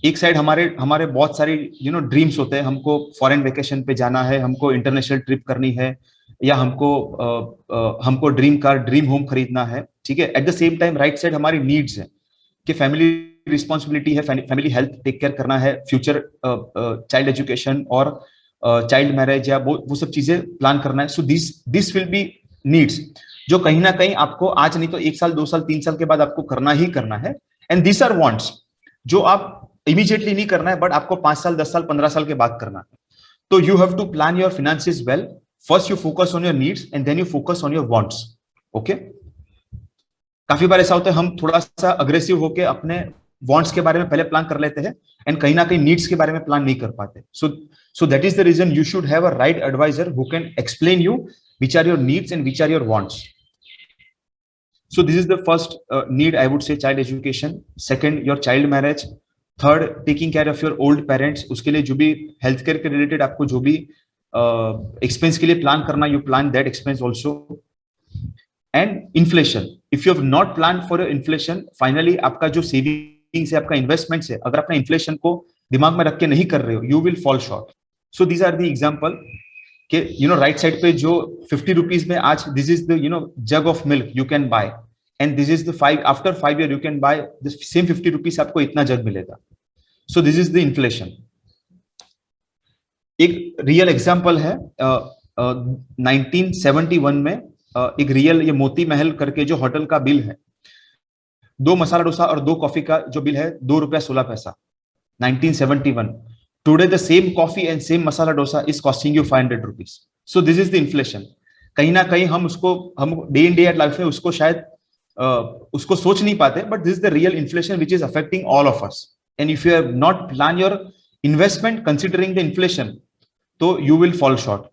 एक साइड हमारे बहुत सारी ड्रीम्स होते हैं, हमको फॉरेन वेकेशन पे जाना है, हमको इंटरनेशनल ट्रिप करनी है, या हमको ड्रीम कार, ड्रीम होम खरीदना है। ठीक है, at the same time right side हमारी नीड्स है कि फैमिली रिस्पॉन्सिबिलिटी है, फैमिली हेल्थ टेक केयर करना है, फ्यूचर चाइल्ड एजुकेशन और चाइल्ड मैरिज, या वो सब चीजें प्लान करना है। So this will be needs जो कहीं ना कहीं आपको आज नहीं तो 1 साल, 2 साल, 3 साल के बाद आपको करना ही करना है। एंड दिस आर वांट्स जो आप इमीडिएटली नहीं करना है, बट आपको 5 साल, 10 साल, 15 साल के बाद करना है। तो you have to plan your finances well. First you focus on your needs and then you focus on your wants. Okay, काफी बार ऐसा होता है हम थोड़ा सा अग्रेसिव होकर अपने वांट्स के बारे में पहले प्लान कर लेते हैं, एंड कहीं ना कहीं नीड्स के बारे में प्लान नहीं कर पाते। So that is the reason you should have a right advisor who can explain you which are your needs and which are your wants. So this is the first need, I would say, child education. Second, your child marriage. Third, taking care of your old parents. उसके लिए जो भी health care के related आपको जो भी expense के लिए plan करना, you plan that expense also. And inflation. If you have not planned for your inflation, finally आपका जो savings है, आपका investments है, अगर आपने inflation को दिमाग में रख के नहीं कर रहे हो, you will fall short. So these are the example. कि राइट साइड पे जो 50 रुपीज में आज this is the jug of milk you can buy, and this is the 5 after 5 year you can by the same 50 rupees आपको इतना जग मिलेगा। So this is the inflation. एक real example है 1971 में एक रियल ये मोती महल करके जो होटल का बिल है, 2 मसाला डोसा और 2 कॉफी का जो बिल है ₹2.16 1971. Today the same coffee and same masala dosa is costing you 500 rupees. So this is the inflation. कहीं ना कहीं हम day in day out life में उसको शायद उसको सोच नहीं पाते, but this is the real inflation which is affecting all of us. And if you have not planned your investment considering the inflation, so you will fall short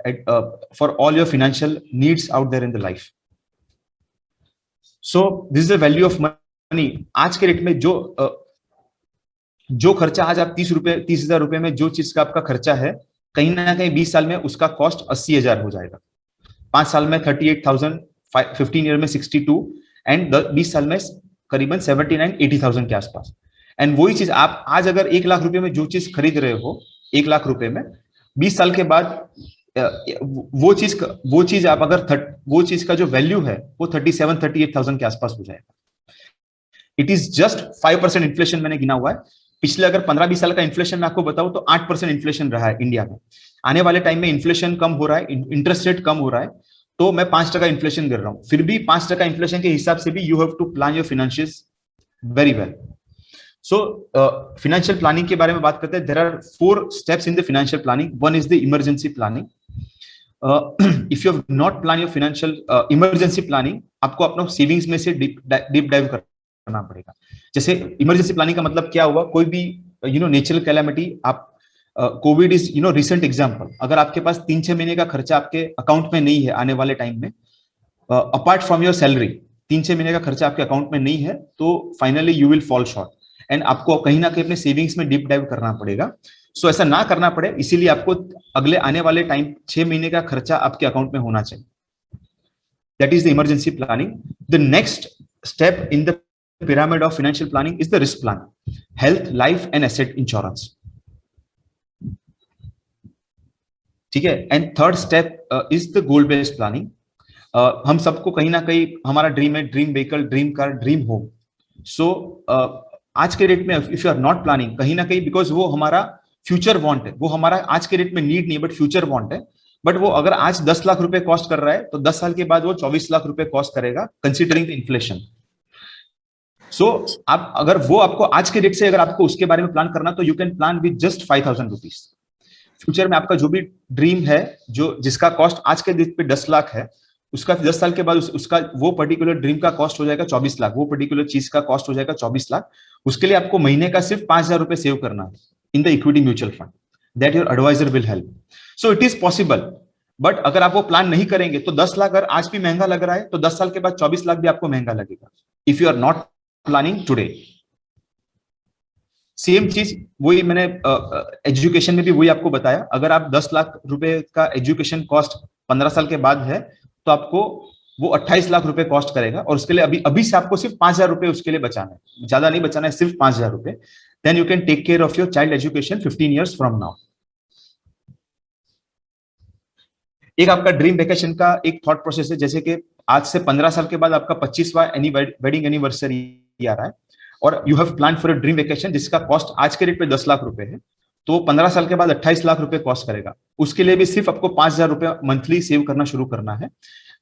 for all your financial needs out there in the life. So this is the value of money. आज के rate में जो खर्चा आज आप 30,000 रुपए में जो चीज का आपका खर्चा है, कहीं ना कहीं 20 साल में उसका कॉस्ट 80,000 हो जाएगा, 5 साल में 38,000, 15 ईयर में 62 एंड 20 साल में करीबन 79-80,000 के आसपास. एंड वही चीज आप आज अगर 1 लाख रुपए में जो चीज खरीद रहे हो 1 लाख रुपए में, 20 साल के बाद वो चीज आप अगर वो चीज का जो वैल्यू है वो 37-38,000 के आसपास हो जाएगा. इट इज जस्ट 5% इन्फ्लेशन मैंने गिना हुआ है. पिछले अगर 15-20 साल का इन्फ्लेशन मैं आपको बताऊं तो 8% इन्फ्लेशन रहा है इंडिया में. आने वाले टाइम में इन्फ्लेशन कम हो रहा है, इंटरेस्ट रेट कम हो रहा है, तो मैं 5% इन्फ्लेशन कर रहा हूं. फिर भी 5% इन्फ्लेशन के हिसाब से भी you have to plan your financials very well. So financial planning के बारे में बात करते हैं. There are 4 steps in the financial planning. One is the emergency planning. If you have not plan your financial emergency planning, आपको अपना savings में से डीप डाइव करना पड़ेगा. जैसे इमरजेंसी प्लानिंग का मतलब क्या हुआ, कोई भी नेचुरल कैलामिटी, आप कोविड इज रिसेंट एग्जांपल. अगर आपके पास 3-6 महीने का खर्चा आपके अकाउंट में नहीं है आने वाले टाइम में, अपार्ट फ्रॉम योर सैलरी 3-6 महीने का खर्चा आपके अकाउंट में नहीं है, तो finally you will fall short and आपको कहीं ना कहीं अपने सेविंग्स में डीप डाइव करना पड़ेगा. सो ऐसा ना करना पड़े, इसीलिए आपको अगले आने वाले टाइम 6 महीने का खर्चा आपके अकाउंट में होना चाहिए. That is the emergency planning. The next step in the pyramid of financial planning is the risk plan, health, life and asset insurance. ठीक है. And third step is the goal based planning. हम सबको कहीं ना कहीं हमारा dream है, dream vehicle, dream car, dream home. So आज के रेट में if you are not planning, कहीं ना कहीं बिकॉज वो हमारा फ्यूचर वांट है, वो हमारा आज के रेट में नीड नहीं बट फ्यूचर वांट है. बट वो अगर आज 10 लाख रुपए कॉस्ट कर रहा है तो 10 साल के बाद वो 24 लाख रुपए कॉस्ट करेगा कंसिडरिंग द इन्फ्लेशन. सो आप अगर वो आपको आज के रेट से अगर आपको उसके बारे में प्लान करना, तो you can plan with just 5,000 rupees. Future में आपका जो भी ड्रीम है, जो जिसका कॉस्ट आज के डेट पे 10 लाख है, उसका 10 साल के बाद उसका वो पर्टिकुलर ड्रीम का कॉस्ट हो जाएगा 24 लाख. वो पर्टिकुलर चीज का कॉस्ट हो जाएगा 24 लाख. उसके लिए आपको महीने का सिर्फ 5,000 रुपए सेव करना है in the equity mutual fund. That your advisor will help. So it is possible. But अगर आप वो प्लान नहीं करेंगे तो 10 लाख अगर आज भी महंगा लग रहा है, तो 10 साल के बाद 24 लाख भी आपको महंगा लगेगा if you are not planning today. Same चीज वही मैंने एजुकेशन में भी वही आपको बताया. अगर आप 10 लाख रुपए का एजुकेशन कॉस्ट 15 साल के बाद है, तो आपको वो 28 लाख रुपए कॉस्ट करेगा. और उसके लिए अभी से आपको सिर्फ 5,000 रुपए उसके लिए बचाना है, ज्यादा नहीं बचाना है, सिर्फ 5,000 रुपए. Then you can take care of your child education 15 years from now. एक आपका ड्रीम वेकेशन का एक थॉट प्रोसेस है. जैसे कि आज से 15 साल के बाद आपका 25वां वेडिंग एनिवर्सरी आ रहा है और you have plan for a dream vacation जिसका कॉस्ट आज के रेट पे 10 लाख रुपए है, तो 15 साल के बाद 28 लाख रुपए कॉस्ट करेगा. उसके लिए भी सिर्फ आपको 5,000 रुपए मंथली सेव करना शुरू करना है.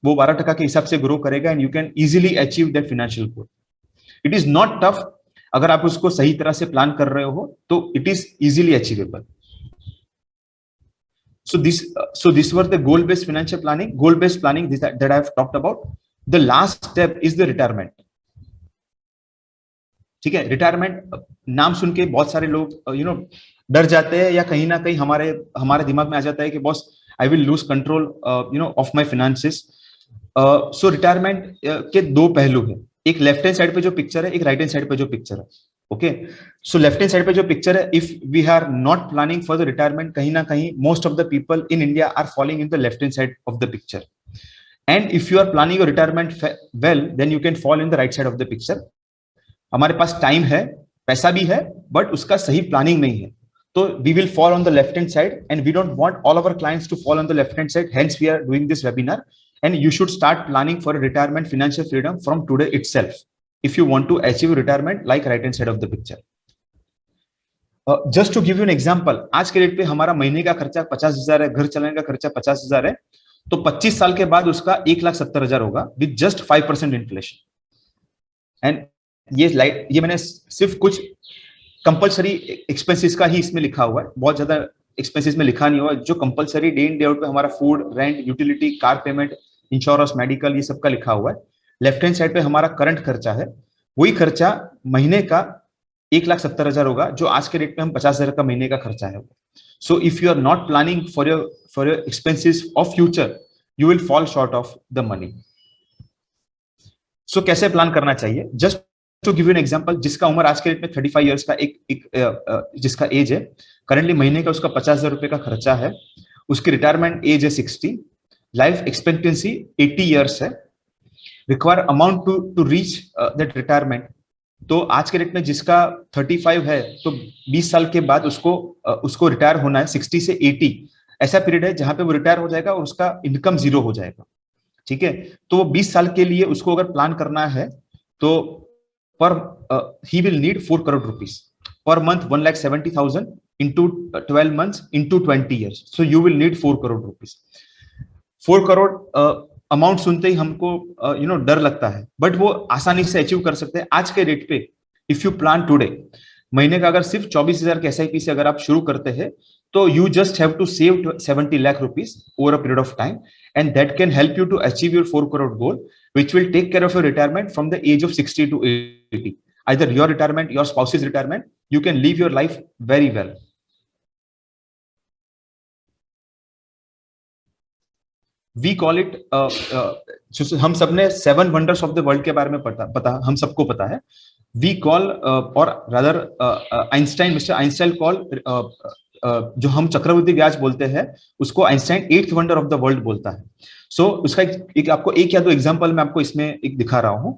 वो 12% के हिसाब से ग्रो करेगा and you can easily achieve that financial goal. It is not tough. अगर आप उसको सही तरह से प्लान कर रहे हो तो it is easily achievable. So this were the goal-based financial planning. Goal-based planning that I have talked about. The last step is the retirement. ठीक है. रिटायरमेंट नाम सुन के बहुत सारे लोग डर जाते हैं, या कहीं ना कहीं हमारे दिमाग में आ जाता है कि boss I will lose control of my finances. So retirement के 2 पहलू है. एक लेफ्ट हैंड साइड पे जो पिक्चर है, एक राइट हैंड साइड पे जो पिक्चर है. Okay. So left hand side पे जो पिक्चर है, if we are not planning for the retirement, कहीं ना कहीं most of the people in India are following in the left hand side of the picture. And if you are planning your retirement well, then you can follow in the right side of the picture. हमारे पास time है, पैसा भी है, but उसका सही planning नहीं है, तो we will fall on the left hand side and we don't want all our clients to fall on the left hand side. Hence we are doing this webinar and you should start planning for retirement financial freedom from today itself if you want to achieve retirement like right hand side of the picture. Just to give you an example, आज के rate पे हमारा महीने का खर्चा 50,000 है, घर चलाने का खर्चा 50,000 है, तो 25 साल के बाद उसका 1,70,000 होगा विद जस्ट 5% इन्फ्लेशन। एंड ये मैंने सिर्फ कुछ कंपलसरी एक्सपेंसेस का ही इसमें लिखा हुआ है, बहुत ज्यादा एक्सपेंसेस में लिखा नहीं हुआ। जो compulsory day in day out पे हमारा food, rent, utility, car payment, insurance, medical, ये सब का लिखा हुआ है। लेफ्ट हैंड साइड पे हमारा करंट खर्चा है, वही खर्चा महीने का 1,70,000 होगा, जो आज के रेट में हम 50,000 का महीने का खर्चा है। So if you are not planning for your expenses of future, you will fall short of the money. So कैसे प्लान करना चाहिए? Just to give you an example, जिसका उम्र आज के डेट में 35 इयर्स का जिसका एज है, करंटली महीने का उसका 50,000 रुपए का खर्चा है, उसकी रिटायरमेंट एज है 60, लाइफ एक्सपेक्टेंसी 80 इयर्स है, require amount to reach that retirement. तो आज के डेट में जिसका 35 है, तो 20 साल के बाद उसको रिटायर होना है। 60 से 80 ऐसा पीरियड है जहां पे वो रिटायर हो जाएगा और उसका इनकम जीरो हो जाएगा। ठीक है, तो वो 20 साल के लिए उसको अगर प्लान करना है तो he will need 4 crore rupees per month, 1,70,000 into 12 months into 20 years. So you will need 4 crore rupees. 4 crore amount सुनते ही हमको डर लगता है, बट वो आसानी से अचीव कर सकते हैं आज के रेट पे। इफ यू प्लान टुडे, महीने का अगर सिर्फ 24,000 के SIP से अगर आप शुरू करते हैं, तो you just have to save 70 lakh rupees over a period of time, and that can help you to achieve your 4 crore goal, which will take care of your retirement from the age of 60 to 80. Either your retirement, your spouse's retirement, you can live your life very well. We call it हम सबने 7 wonders of the world के बारे में पता हम सबको पता है। We call or rather Mr. Einstein call जो हम चक्रवृद्धि ब्याज बोलते हैं, उसको Einstein 8th wonder of the world बोलता है। सो उसका आपको एक या दो एग्जांपल मैं आपको इसमें एक दिखा रहा हूं।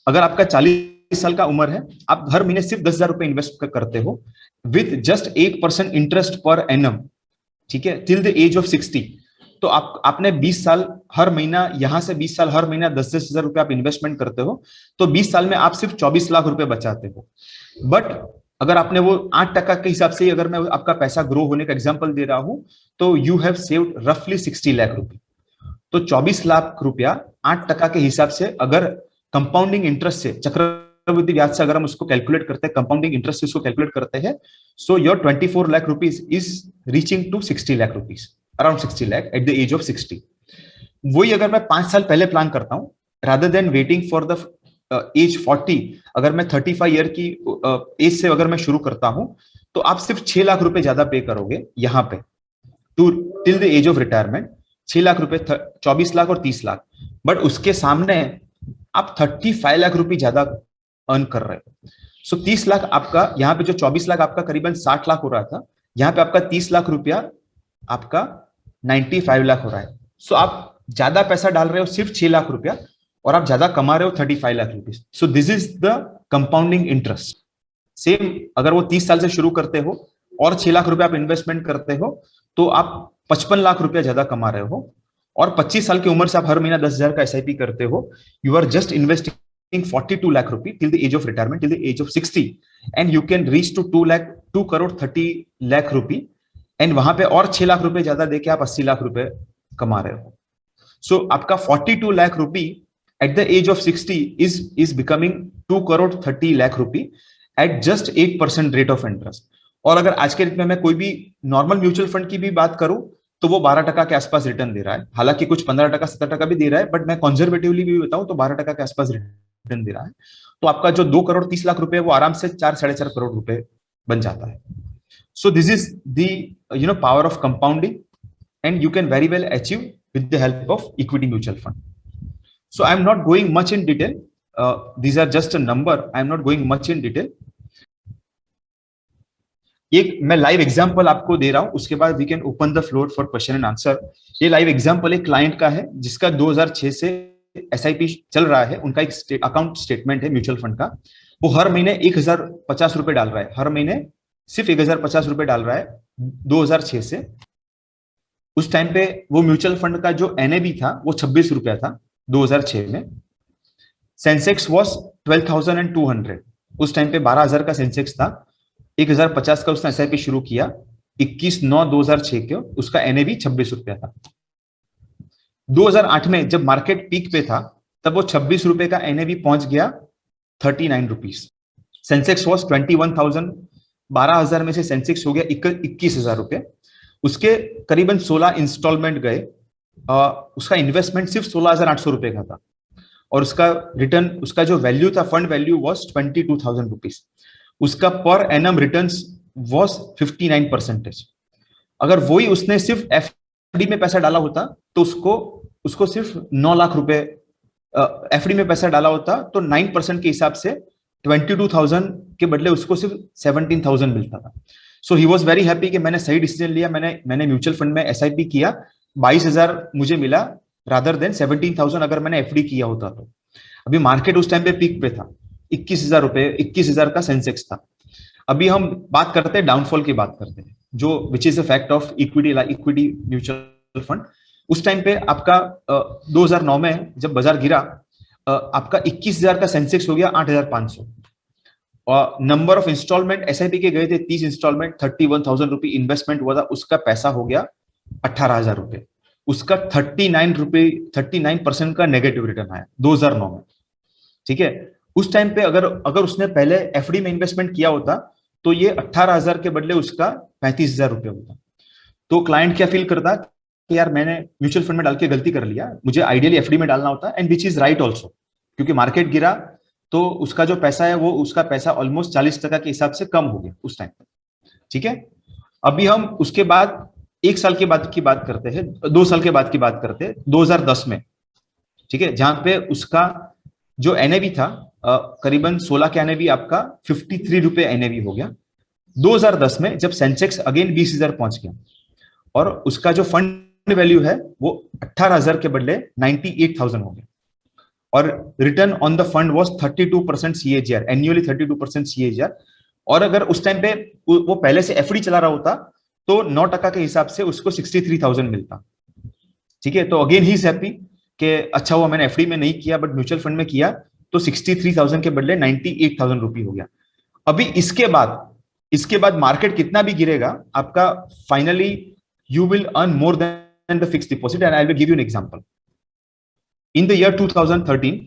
अगर आपका 40 साल का उम्र है, आप हर महीने सिर्फ 10,000 रुपए इन्वेस्ट करते हो with just 8% interest per annum, ठीक है, टिल द एज ऑफ 60, तो आपने 20 साल हर महीना, यहां से 20 साल हर महीना 10-10 हजार रुपए आप इन्वेस्टमेंट करते हो, तो 20 साल में आप सिर्फ 24 लाख रुपए बचाते हो। बट अगर आपने वो 8% के हिसाब से, अगर मैं आपका पैसा ग्रो होने का एग्जांपल दे रहा हूं, तो यू हैव सेव्ड रफली 60 लाख रुपए। तो 24 लाख रुपया 8% के हिसाब से अगर कंपाउंडिंग इंटरेस्ट से, चक्रवृद्धि ब्याज से अगर हम उसको कैलकुलेट करते हैं, कंपाउंडिंग इंटरेस्ट से उसको कैलकुलेट करते हैं, so your 24 lakh rupees is reaching to 60 lakh rupees, around 60 lakh at the age of 60। वही अगर मैं 5 साल पहले प्लान करता हूं, rather than waiting for the age 40, अगर मैं 35 ईयर की एज से अगर मैं शुरू करता हूं, तो आप सिर्फ 6 लाख रुपए ज्यादा पे करोगे यहाँ पे to till the age of retirement. 6 lakh रुपए, 24 लाख और 30 लाख, बट उसके सामने आप 35 लाख रुपए ज्यादा अर्न कर रहे हो। सो 30 लाख आपका, यहाँ पे जो 24 लाख आपका करीबन 60 लाख हो रहा था, यहाँ पे आपका 30 लाख रुपया आपका 95 लाख हो रहा है। सो आप ज्यादा पैसा डाल रहे हो सिर्फ 6 लाख रुपया, और आप ज्यादा कमा रहे हो 35 lakh rupees. So this is the compounding interest. Same अगर वो 30 साल से शुरू करते हो और 6 लाख रुपए आप इन्वेस्टमेंट करते हो, तो आप 55 लाख रुपया ज्यादा कमा रहे हो। और 25 साल की उम्र से आप हर महीना 10,000 का SIP करते हो, you are just investing 42 lakh rupee till the age of retirement, till the age of 60, and you can reach to 2 crore 30 lakh rupee, and वहां पे और 6 लाख रुपए ज्यादा देके आप 80 लाख रुपए कमा रहे हो। सो आपका 42 लाख रुपी at the age of 60 is becoming 2 crore 30 lakh rupee at just 8% rate of interest। और अगर आज के रेट में मैं कोई भी नॉर्मल म्यूचुअल फंड की भी बात करूं, तो वो 12% के आसपास रिटर्न दे रहा है। हालांकि कुछ 15%, 17% भी दे रहा है, बट मैं कंजर्वेटिवली भी बताऊं तो 12% के आसपास रिटर्न दे रहा है। तो आपका जो 2 करोड़ 30 लाख रुपए, वो आराम से 4-4.5 करोड़ रुपए बन जाता है। सो this is the power of compounding, and you can very well achieve with the help of equity mutual fund. So I'm not going much in detail. These are just a number. I'm not going much in detail. एक मैं live example आपको दे रहा हूं, उसके बाद we can open the floor for question and answer. ये live example एक client का है जिसका 2006 से SIP चल रहा है। उनका एक अकाउंट स्टेटमेंट है म्यूचुअल फंड का। वो हर महीने 1,050 रुपए डाल रहा है, हर महीने सिर्फ 1,050 रुपए डाल रहा है 2006 से। उस टाइम पे वो म्यूचुअल फंड का जो NAV था वो 26 रुपया था 2006 में। सेंसेक्स वॉज 12,200, उस टाइम पे 12,000 का सेंसेक्स था। 1050 का उसने एसआईपी शुरू किया 21/9/2006 को, उसका एनएवी 26 रुपया था। 2008 में जब मार्केट पीक पे था तब वो 26 रुपए का एनएवी पहुंच गया 39 रुपीज। सेंसेक्स वॉज 21,000, 12,000 में से सेंसेक्स हो गया 21,000 रुपए। उसके करीबन 16 इंस्टॉलमेंट गए, उसका इन्वेस्टमेंट सिर्फ 16,800 रुपए का था और उसका रिटर्न, उसका जो वैल्यू था, फंड वैल्यू वॉज 22,000 रुपीज। उसका पर एनम रिटर्न्स वॉज 59%। अगर वही उसने सिर्फ एफडी में पैसा डाला होता तो उसको सिर्फ 9 लाख रुपए एफडी में पैसा डाला होता तो 9% के हिसाब से 22,000 के बदले उसको सिर्फ 17,000 मिलता था। सो ही वॉज वेरी हैप्पी कि मैंने सही डिसीजन लिया, मैंने म्यूचुअल फंड में एसआईपी किया, 22,000 मुझे मिला रादर देन 17,000 अगर मैंने एफडी किया होता तो। अभी मार्केट उस टाइम पे पीक पे था, 21,000 रुपए, 21,000 का सेंसेक्स था। अभी हम बात करते हैं डाउनफॉल की बात करते हैं, जो which is a fact of equity mutual fund. उस टाइम पे आपका 2009 में जब बाजार गिरा, आपका 21,000 का सेंसेक्स हो गया 8,500 और नंबर ऑफ इंस्टॉलमेंट एसआईपी के गए थे 30 इंस्टॉलमेंट, 31,000 रुपए इन्वेस्टमेंट हुआ था, उसका पैसा हो गया 18,000 रुपए। उसका 39% का नेगेटिव रिटर्न आया 2009 में। ठीक है, उस टाइम पे अगर उसने पहले एफडी में इन्वेस्टमेंट किया होता तो ये 18,000 के बदले उसका 35,000 रुपए होता। तो क्लाइंट क्या फील करता कि यार मैंने म्यूचुअल फंड में डाल के गलती कर लिया, मुझे आइडियली एफडी में डालना होता, and which is right also, क्योंकि मार्केट गिरा तो उसका जो पैसा है वो उसका पैसा ऑलमोस्ट 40% के हिसाब से कम हो गया उस टाइम पे। ठीक है, अभी हम उसके बाद 1 साल के बाद की बात करते हैं, 2 साल के बाद की बात करते हैं, 2010 में। ठीक है, जहां पे उसका जो एनएवी था करीबन 16 के एनएवी आपका 53 रुपए एनएवी हो गया। 2010 में जब सेंसेक्स अगेन 20,000 पहुंच गया और उसका जो फंड वैल्यू है वो 18,000 के बदले 98,000 हो गया और return on the fund was 32% CAGR, annually 32% CAGR. और अगर उस टाइम पे वो पहले से एफडी चला रहा होता तो 9% के हिसाब से उसको 63,000 मिलता। ठीक है, तो अगेन ही इज हैप्पी कि अच्छा हुआ मैंने एफडी में नहीं किया बट म्यूचुअल फंड में किया, तो 63,000 के बदले 98,000 रुपए हो गया। अभी इसके बाद मार्केट कितना भी गिरेगा, आपका finally you will earn more than the fixed deposit. And I will give you an example. In the year 2013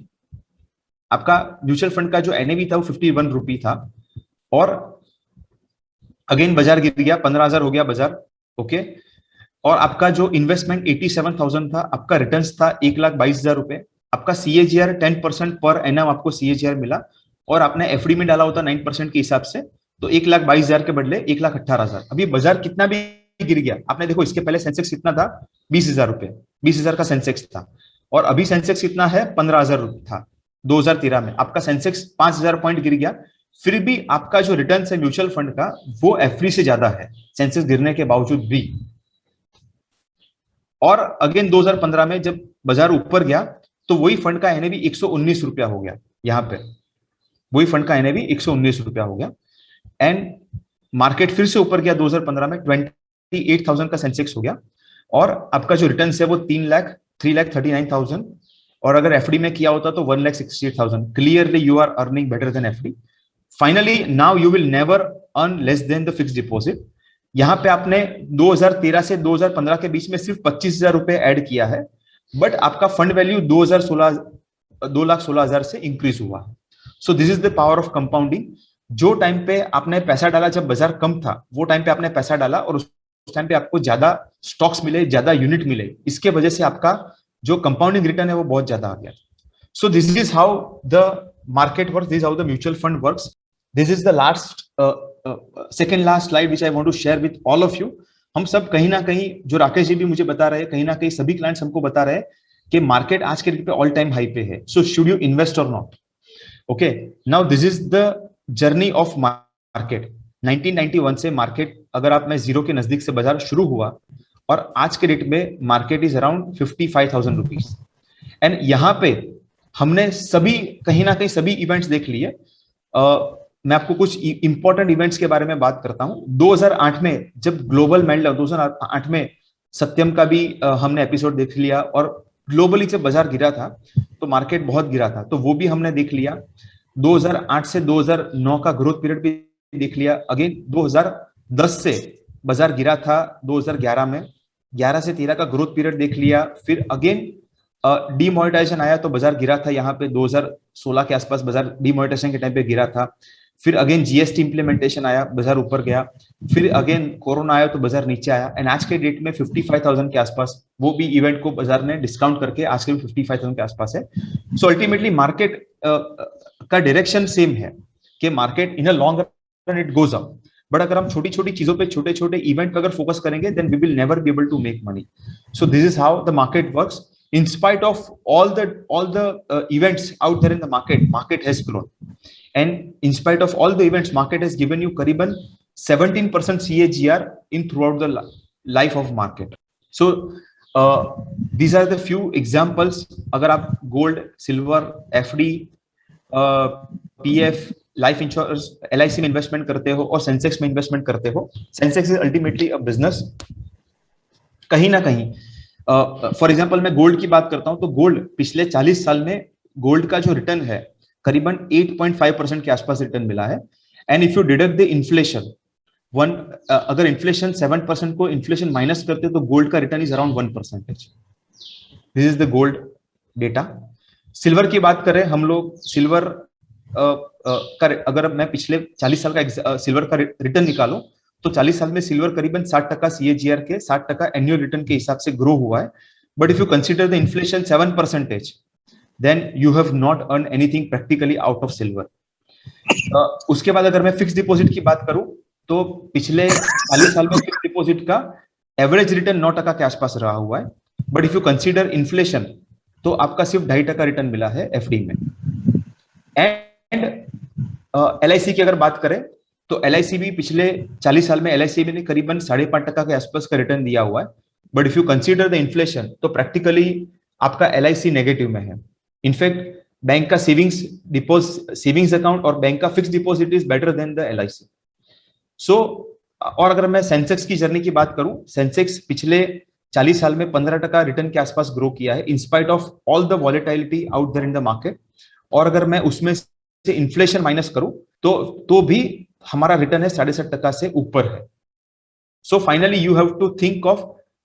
आपका म्यूचुअल फंड का जो एनएवी था वो 51 रुपी था और अगेन बाजार गिर गया, 15,000 हो गया बाजार। ओके, और आपका जो इन्वेस्टमेंट 87,000 था, आपका रिटर्न्स था 1,22,000 रुपए, आपका सीएजीआर 10% पर एनम आपको सीएजीआर मिला और आपने एफडी में डाला होता 9% के हिसाब से तो 1,22,000 के बदले 1,18,000। अभी बाजार कितना भी गिर गया, आपने देखो इसके पहले सेंसेक्स कितना था, 20,000 रुपए, 20,000 का सेंसेक्स था और अभी सेंसेक्स कितना है, 15,000 रुपए था 2013 में। आपका सेंसेक्स 5,000 पॉइंट गिर गया, फिर भी आपका जो रिटर्न है म्यूचुअल फंड का वो एफडी से ज्यादा है सेंसेक्स गिरने के बावजूद भी। और अगेन 2015 में जब बाजार ऊपर गया तो वही फंड का एनएवी 119 रुपया हो गया, यहां पे वही फंड का एनएवी 119 रुपया हो गया। एंड मार्केट फिर से ऊपर गया 2015 में 28,000 का सेंसेक्स हो गया और आपका जो रिटर्न है वो 3,39,000 और अगर एफडी में किया होता तो 1,68,000। Clearly you are earning better than FD. Finally now you will never earn less than the fixed deposit. यहां पे आपने 2013 से 2015 के बीच में सिर्फ 25,000 रुपए ऐड किया है बट आपका फंड वैल्यू 2,16,000 से इंक्रीज हुआ। सो this is the power of compounding. जो टाइम पे आपने पैसा डाला जब बाजार कम था वो टाइम पे आपने पैसा डाला और उस टाइम पे आपको ज्यादा स्टॉक्स मिले, ज्यादा यूनिट मिले, इसके वजह से आपका जो कंपाउंडिंग रिटर्न है वो बहुत ज्यादा आ गया। So this is how the market works, this is how the mutual fund works. This is the last second last slide which I want to share with all of you. हम सब कहीं ना कहीं, जो राकेश जी भी मुझे बता रहे हैं, कहीं ना कहीं सभी क्लाइंट्स हमको बता रहे हैं कि मार्केट आज के डेट पे ऑल टाइम हाई पे है। सो शुड यू इन्वेस्ट और not? Okay, now this is the journey of market. 1991 से मार्केट, अगर आप में जीरो के नजदीक से बाजार शुरू हुआ और आज के डेट में market is around 55,000 rupees. And यहाँ पे हमने सभी कहीं ना कहीं सभी इवेंट्स देख लिए। मैं आपको कुछ इंपॉर्टेंट इवेंट्स के बारे में बात करता हूं। 2008 में जब ग्लोबल मेल्टडाउन, 2008 में सत्यम का भी हमने एपिसोड देख लिया और ग्लोबली जब बाजार गिरा था तो मार्केट बहुत गिरा था, तो वो भी हमने देख लिया। 2008 से 2009 का ग्रोथ पीरियड भी देख लिया, अगेन 2010 से बाजार गिरा था 2011 में, 11 से 13 का ग्रोथ पीरियड देख लिया, फिर अगेन डीमोनेटाइजेशन आया तो बाजार गिरा था, यहाँ पे 2016 के आसपास बाजार डीमोनेटाइजेशन के टाइम पे गिरा था, फिर अगेन जीएसटी इंप्लीमेंटेशन आया, बाजार ऊपर गया, फिर अगेन कोरोना आया तो बाजार नीचे आया, एंड आज के डेट में 55,000 के आसपास, वो भी इवेंट को बाजार ने डिस्काउंट करके आज के 55,000 के आसपास है। सो अल्टीमेटली मार्केट का डायरेक्शन सेम है कि market in a long run it goes up, but अगर हम छोटी छोटी चीजों पे, छोटे छोटे इवेंट पे अगर फोकस करेंगे, then we will never be able to make money. So this is how the market works. In spite of all the events out there in the market has grown, and in spite of all the events, market has given you करीबन 17% CAGR in throughout the life of market. So these are the few examples. अगर आप gold, silver, FD, PF, life insurance, LIC में investment करते हो और Sensex में investment करते हो, Sensex is ultimately a business. कहीं ना कहीं फॉर एग्जांपल मैं गोल्ड की बात करता हूं तो गोल्ड पिछले 40 साल में गोल्ड का जो रिटर्न है करीबन 8.5% के आसपास रिटर्न मिला है। And if you deduct the inflation, अगर इन्फ्लेशन 7% को इन्फ्लेशन माइनस करते तो गोल्ड का return is around 1%। This is the gold data. Silver की बात करें हम लोग, सिल्वर अगर मैं पिछले 40 साल का सिल्वर का रिटर्न निकालूं तो 40 साल में सिल्वर करीबन 60% CAGR के 60% एनुअल रिटर्न के हिसाब से ग्रो हुआ है। But if you consider the inflation 7%, then you have not earn anything practically out of silver. उसके बाद अगर मैं फिक्स डिपॉजिट की बात करूं तो पिछले 40 साल में फिक्स डिपॉजिट का एवरेज रिटर्न 9% के आसपास रहा हुआ है। But if you consider inflation तो आपका सिर्फ 2.5% रिटर्न मिला है FD में। एंड LIC की अगर बात करें तो LIC भी पिछले 40 साल में LIC ने करीबन 5.5% के आसपास का रिटर्न दिया हुआ है। But if you consider the inflation तो प्रैक्टिकली आपका LIC नेगेटिव में है। इनफैक्ट बैंक का सेविंग्स अकाउंट और बैंक का fix deposit is better than the LIC। सो और अगर मैं सेंसेक्स की जर्नी की बात करूं, सेंसेक्स पिछले 40 साल में 15% रिटर्न के आसपास ग्रो किया है in spite of all the volatility out there in the market. और अगर मैं उसमें से इन्फ्लेशन माइनस करूं तो भी हमारा रिटर्न है 7.5% से ऊपर है। So finally you have to think of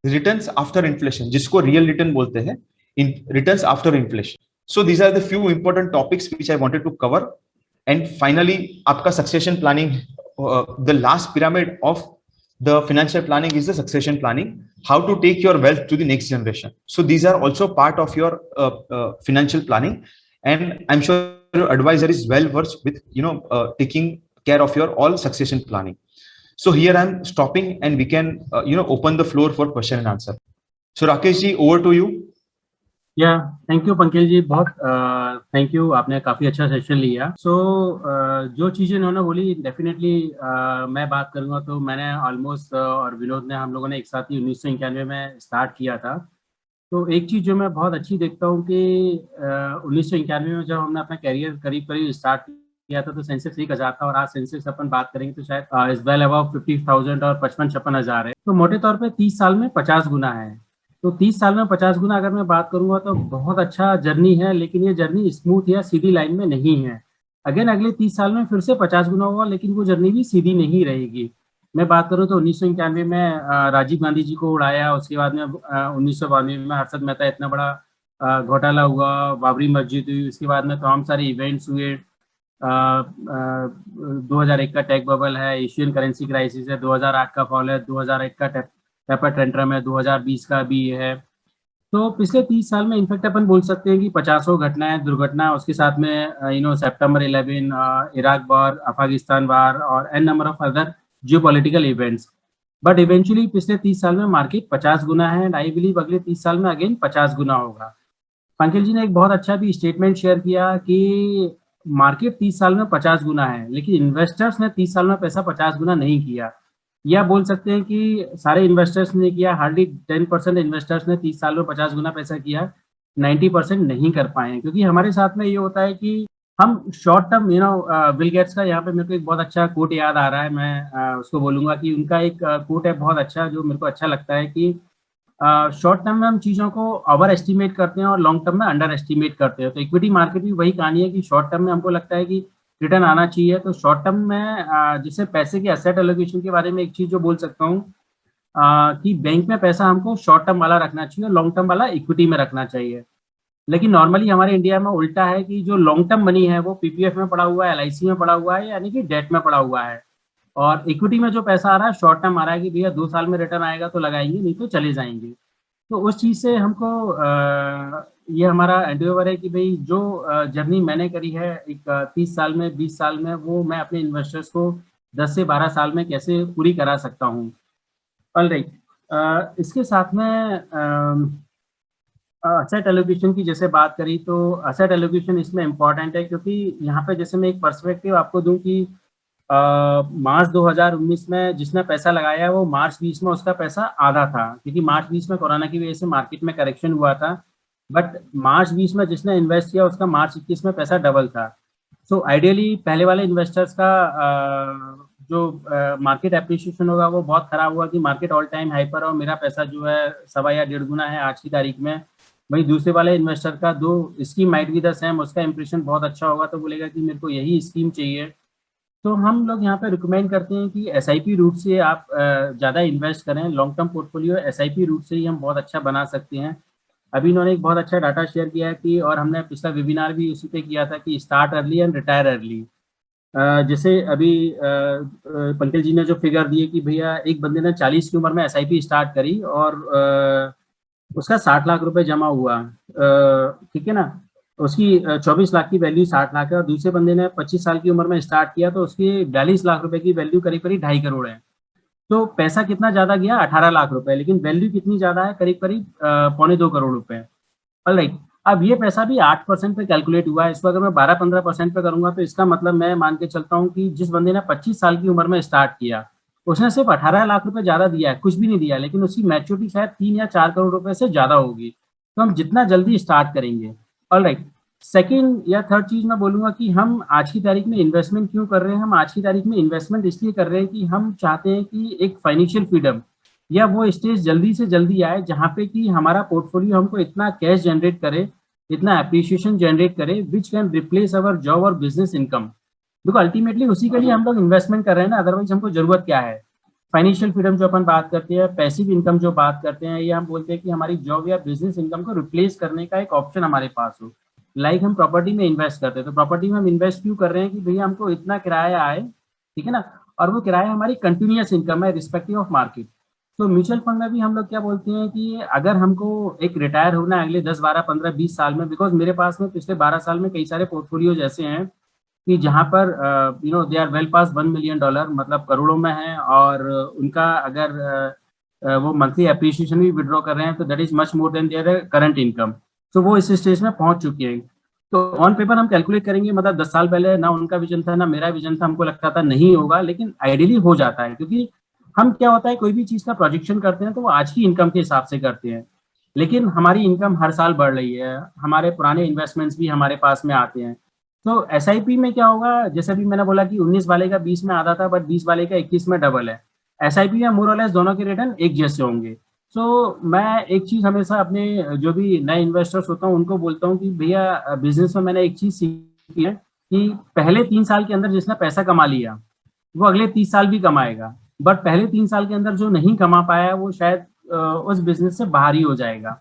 returns after inflation, जिसको रियल रिटर्न बोलते हैं, in returns after inflation. So these are the few important topics which I wanted to cover. And finally आपका succession planning, the last pyramid of the financial planning is the succession planning, how to take your wealth to the next generation. So these are also part of your financial planning, and I'm sure your advisor is well versed with taking care of your all succession planning. So here I'm stopping and we can open the floor for question and answer. So Rakesh ji, over to you. Thank you Pankaj ji, बहुत thank you, आपने काफी अच्छा session लिया। सो जो चीजें उन्होंने बोली definitely मैं बात करूंगा तो मैंने ऑलमोस्ट और विनोद ने, हम लोगों ने एक साथ ही 1991 में स्टार्ट किया था। तो एक चीज जो मैं बहुत अच्छी देखता हूँ कि 1991 में जब हमने अपना कैरियर करीब करीब स्टार्ट किया था तो सेंसेक्स 1000 था, और आज सेंसेक्स अपन बात करेंगे तो शायद इज वेल अबव 50,000 और 55-56 हजार है। तो मोटे तौर पे 30 साल में 50 गुना है। तो 30 साल में 50 गुना अगर मैं बात करूंगा तो बहुत अच्छा जर्नी है, लेकिन ये जर्नी स्मूथ या सीधी लाइन में नहीं है। अगेन अगले 30 साल में फिर से 50 गुना होगा, लेकिन वो जर्नी भी सीधी नहीं रहेगी। मैं बात करूं तो 1991 में राजीव गांधी जी को उड़ाया, उसके बाद में 1992 में हर्षद मेहता इतना बड़ा घोटाला हुआ, बाबरी मस्जिद हुई, उसके बाद में तमाम सारे इवेंट्स हुए। 2001 का टेक बबल है, एशियन करेंसी क्राइसिस है, 2008 का फॉल है, 2001 का टेपर टेंट्रम है, 2020 का भी है। तो पिछले 30 साल में इनफैक्ट अपन बोल सकते हैं कि 50 घटनाएं, दुर्घटना, उसके साथ में सितंबर 11, इराक वॉर, अफगानिस्तान वॉर और an number of other geopolitical events. But eventually पिछले 30 साल में मार्केट 50 गुना है, एंड आई बिलीव अगले 30 साल में अगेन 50 गुना होगा। पंकज जी ने एक बहुत अच्छा भी स्टेटमेंट शेयर किया कि मार्केट 30 साल में 50 गुना है, लेकिन इन्वेस्टर्स ने 30 साल में पैसा 50 गुना नहीं किया। या बोल सकते हैं कि सारे इन्वेस्टर्स ने किया, हार्डली 10% इन्वेस्टर्स ने 30 साल में 50 गुना पैसा किया, 90% नहीं कर पाए। क्योंकि हमारे साथ में ये होता है कि हम शॉर्ट टर्म, बिल गेट्स का यहाँ पे मेरे को एक बहुत अच्छा कोट याद आ रहा है, मैं उसको बोलूंगा कि उनका एक कोट है बहुत अच्छा जो मेरे को अच्छा लगता है कि शॉर्ट टर्म में हम चीज़ों को ओवर एस्टिमेट करते हैं और लॉन्ग टर्म में अंडर एस्टिमेट करते हैं। तो इक्विटी मार्केट भी वही कहानी है कि शॉर्ट टर्म में हमको लगता है कि रिटर्न आना चाहिए। तो शॉर्ट टर्म में जैसे पैसे के एसेट एलोकेशन के बारे में एक चीज जो बोल सकता हूँ कि बैंक में पैसा हमको शॉर्ट टर्म वाला रखना चाहिए, लॉन्ग टर्म वाला इक्विटी में रखना चाहिए। लेकिन नॉर्मली हमारे इंडिया में उल्टा है कि जो लॉन्ग टर्म मनी है वो पीपीएफ में पड़ा हुआ है, एलआईसी में पड़ा हुआ है, यानी कि डेट में पड़ा हुआ है। और इक्विटी में जो पैसा आ रहा है शॉर्ट टर्म आ रहा है कि भैया 2 साल में रिटर्न आएगा तो लगाएंगे, नहीं तो चले जाएंगे। तो उस चीज से हमको ये हमारा एंडियोवर है कि भाई जो जर्नी मैंने करी है एक 30 साल में, 20 साल में, वो मैं अपने इन्वेस्टर्स को 10 से 12 साल में कैसे पूरी करा सकता हूँ। ऑलराइट, इसके साथ में असेट एलोकेशन की जैसे बात करी तो असेट एलोकेशन इसमें इम्पॉर्टेंट है, क्योंकि यहाँ पे जैसे मैं एक पर्सपेक्टिव आपको दूं कि मार्च 2019 में जिसने पैसा लगाया है वो मार्च 20 में उसका पैसा आधा था, क्योंकि मार्च 20 में कोरोना की वजह से मार्केट में करेक्शन हुआ था। बट मार्च 20 में जिसने इन्वेस्ट किया उसका मार्च 21 में पैसा डबल था। सो आइडियली पहले वाले इन्वेस्टर्स का जो मार्केट एप्रिसिएशन होगा वो बहुत खराब हुआ कि मार्केट ऑल टाइम हाई पर और मेरा पैसा जो है 1.25 या 1.5 गुना है आज की तारीख में। वही दूसरे वाले इन्वेस्टर का दो scheme might be the same, उसका इंप्रेशन बहुत अच्छा होगा तो बोलेगा कि मेरे को यही स्कीम चाहिए। तो हम लोग यहाँ पे रिकमेंड करते हैं कि एसआईपी रूट से आप ज़्यादा इन्वेस्ट करें। Long term portfolio SIP route से ही हम बहुत अच्छा बना सकते हैं। अभी इन्होंने एक बहुत अच्छा डाटा शेयर किया है कि, और हमने पिछला वेबिनार भी उसी पे किया था कि start early and retire early. जैसे अभी पंकज जी ने जो फिगर दिए कि भैया एक बंदे ने 40 की उम्र में एसआईपी स्टार्ट करी और उसका 60 लाख रुपए जमा हुआ, ठीक है ना, उसकी 24 लाख की वैल्यू 60 लाख है। और दूसरे बंदे ने 25 साल की उम्र में स्टार्ट किया तो उसकी 42 लाख रुपए की वैल्यू करीब करीब 2.5 करोड़ है। तो पैसा कितना ज्यादा गया, 18 लाख रुपए, लेकिन वैल्यू कितनी ज्यादा है, करीब करीब 2.25 करोड़ रुपए। ऑलराइट, अब ये पैसा भी 8% पे कैलकुलेट हुआ है। इसको अगर मैं 12-15% पे करूंगा तो इसका मतलब मैं मान के चलता हूँ कि जिस बंदे ने 25 साल की उम्र में स्टार्ट किया उसने सिर्फ 18 लाख रुपए ज्यादा दिया है, कुछ भी नहीं दिया, लेकिन उसकी मैच्योरिटी शायद 3 या 4 करोड़ रुपए से ज्यादा होगी। तो हम जितना जल्दी स्टार्ट करेंगे। ऑलराइट, सेकेंड या थर्ड चीज मैं बोलूंगा कि हम आज की तारीख में इन्वेस्टमेंट क्यों कर रहे हैं। हम आज की तारीख में इन्वेस्टमेंट इसलिए कर रहे हैं कि हम चाहते हैं कि एक फाइनेंशियल फ्रीडम या वो स्टेज जल्दी से जल्दी आए जहाँ पे कि हमारा पोर्टफोलियो हमको इतना कैश जनरेट करे, इतना एप्रिसिएशन जनरेट करे which can replace our job और बिजनेस इनकम। बिकॉज अल्टीमेटली उसी के लिए हम लोग इन्वेस्टमेंट कर रहे हैं ना, अदरवाइज हमको जरूरत क्या है। फाइनेंशियल फ्रीडम जो अपन बात करते हैं, पैसिव इनकम जो बात करते हैं, ये हम बोलते हैं कि हमारी जॉब या बिजनेस इनकम को रिप्लेस करने का एक ऑप्शन हमारे पास हो। लाइक हम प्रॉपर्टी में इन्वेस्ट करते हैं, तो प्रॉपर्टी में हम इन्वेस्ट क्यों कर रहे हैं कि भैया हमको इतना किराया आए, ठीक है ना, और वो किराया हमारी कंटिन्यूअस इनकम है रिस्पेक्टिव ऑफ मार्केट। तो म्यूचुअल फंड में भी हम लोग क्या बोलते हैं कि अगर हमको एक रिटायर होना है अगले 10, 12, 15, 20 साल में, बिकॉज मेरे पास में पिछले 12 साल में कई सारे पोर्टफोलियोज ऐसे हैं कि जहाँ पर they are well past $1 million, मतलब करोड़ों में है, और उनका अगर वो मंथली एप्रिसिएशन भी विड्रॉ कर रहे हैं तो that is much more than their current income. तो वो इस स्टेज में पहुंच चुके हैं। तो ऑन पेपर हम कैलकुलेट करेंगे, मतलब 10 साल पहले ना उनका विजन था ना मेरा विजन था, हमको लगता था नहीं होगा, लेकिन आइडियली हो जाता है। क्योंकि हम क्या होता है, कोई भी चीज का प्रोजेक्शन करते हैं तो वो आज की इनकम के हिसाब से करते हैं, लेकिन हमारी इनकम हर साल बढ़ रही है, हमारे पुराने इन्वेस्टमेंट्स भी हमारे पास में आते हैं। तो एसआईपी में क्या होगा, जैसे भी मैंने बोला कि 19 वाले का 20 में आधा था, बट 20 वाले का 21 में डबल है। एसआईपी में मोर और लेस दोनों के रिटर्न एक जैसे होंगे। तो मैं एक चीज हमेशा अपने जो भी नए इन्वेस्टर्स होता हूँ उनको बोलता हूँ कि भैया बिजनेस में मैंने एक चीज सीखी है कि पहले 3 साल के अंदर जिसने पैसा कमा लिया वो अगले 30 साल भी कमाएगा, बट पहले 3 साल के अंदर जो नहीं कमा पाया वो शायद उस बिजनेस से बाहर ही हो जाएगा।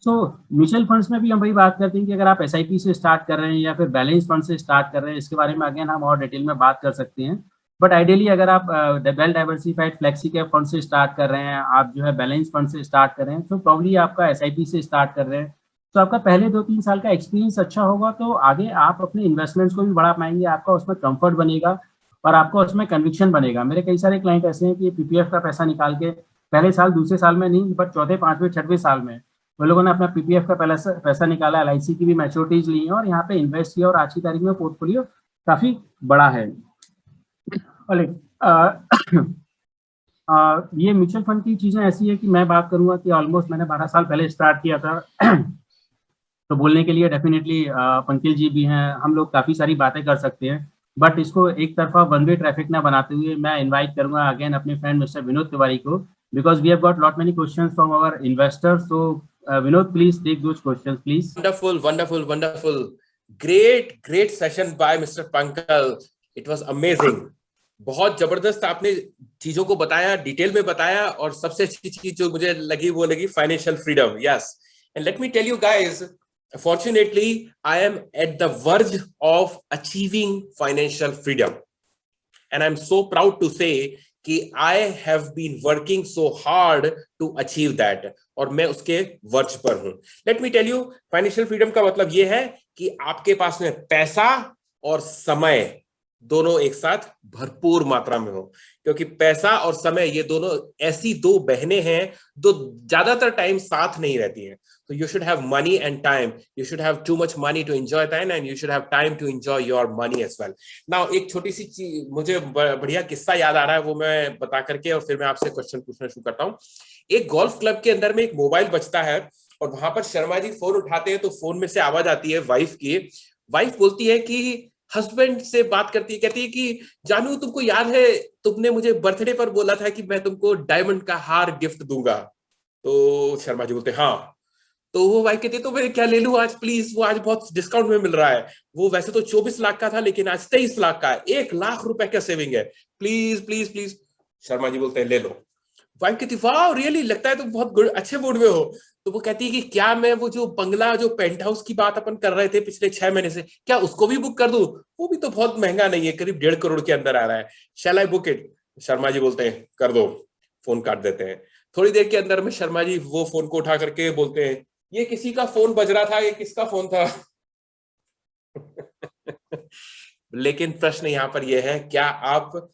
सो म्यूचुअल फंड्स में भी हम वही बात करते हैं कि अगर आप एसआईपी से स्टार्ट कर रहे हैं या फिर बैलेंस फंड से स्टार्ट कर रहे हैं, इसके बारे में अगेन हम और डिटेल में बात कर सकते हैं। बट आइडियली अगर आप well diversified flexi cap fund से स्टार्ट कर रहे हैं, आप जो है बैलेंस फंड से स्टार्ट कर रहे हैं, तो प्रॉब्ली आपका एसआईपी से स्टार्ट कर रहे हैं, तो आपका पहले 2-3 साल का एक्सपीरियंस अच्छा होगा तो आगे आप अपने इन्वेस्टमेंट्स को भी बढ़ा पाएंगे, आपका उसमें कंफर्ट बनेगा और आपको उसमें कन्विक्शन बनेगा। मेरे कई सारे क्लाइंट ऐसे हैं कि पीपीएफ का पैसा निकाल के पहले साल, दूसरे साल में नहीं, बट चौथे, पांचवें, छठवें साल में वो लोगों ने अपना पीपीएफ का पैसा निकाला, एलआईसी की भी मैच्योरिटीज ली है और यहाँ पे इन्वेस्ट किया, और आज की तारीख में पोर्टफोलियो काफी बड़ा है। ये म्यूचुअल फंड की चीजें ऐसी है कि मैं बात करूंगा कि ऑलमोस्ट मैंने 12 साल पहले स्टार्ट किया था तो बोलने के लिए डेफिनेटली पंकज जी भी हैं, हम लोग काफी सारी बातें कर सकते हैं, बट इसको एक तरफा वन वे ट्रैफिक ना बनाते हुए मैं इनवाइट करूंगा अगेन अपने फ्रेंड मिस्टर विनोद तिवारी को, because we have got lot many questions from our investors. So Vinod, please take those questions, please. Wonderful. great session by Mr. Pankaj. It was amazing. बहुत जबरदस्त आपने चीजों को बताया, डिटेल में बताया, और सबसे अच्छी चीज जो मुझे लगी वो लगी financial freedom. Yes, and let me tell you guys, fortunately I am at the verge of achieving financial freedom, and I'm so proud to say कि I have been working so hard to achieve that, और मैं उसके verge पर हूं. Let me tell you, financial freedom का मतलब ये है कि आपके पास में पैसा और समय दोनों एक साथ भरपूर मात्रा में हो, क्योंकि पैसा और समय ये दोनों ऐसी दो बहनें हैं जो ज्यादातर टाइम साथ नहीं रहती हैं. So you should have money and time. You should have too much money to enjoy time, and you should have time to enjoy your money as well. Now एक छोटी सी चीज, मुझे बढ़िया किस्सा याद आ रहा है, वो मैं बता करके और फिर मैं आपसे क्वेश्चन पूछना शुरू करता हूँ. एक गोल्फ क्लब के अंदर में एक मोबाइल बजता है, और वहां पर शर्मा जी फोन उठाते हैं, तो फोन में से आवाज आती है वाइफ की. वाइफ बोलती है कि हस्बैंड से बात करती है, कहती है कि जानू तुमको याद है, तुमने मुझे बर्थडे पर बोला था कि मैं तुमको डायमंड का हार गिफ्ट दूंगा. तो शर्मा जी बोलते हैं हाँ. तो वो वाइफ कहती है तो मैं क्या ले लूं आज प्लीज, वो आज बहुत डिस्काउंट में मिल रहा है, वो वैसे तो 24 लाख का था लेकिन आज 23 लाख का है, 1 लाख रुपए का सेविंग है, please please please. Sharma ji बोलते हैं ले लो. वाइफ कहती वाह रियली, लगता है तुम बहुत अच्छे मूड में हो. तो वो कहती है कि क्या मैं वो जो बंगला, जो पेंट हाउस की बात अपन कर रहे थे पिछले 6 महीने से, क्या उसको भी बुक कर दूं? वो भी तो बहुत महंगा नहीं है, करीब 1.5 करोड़ के अंदर आ रहा है. शैल I book it? Sharma ji बोलते हैं कर दो. फोन काट देते हैं. थोड़ी देर के अंदर में शर्मा जी वो फोन को उठा करके बोलते हैं ये किसी का फोन बज रहा था, ये किसका फोन था? लेकिन प्रश्न यहां पर यह है, क्या आप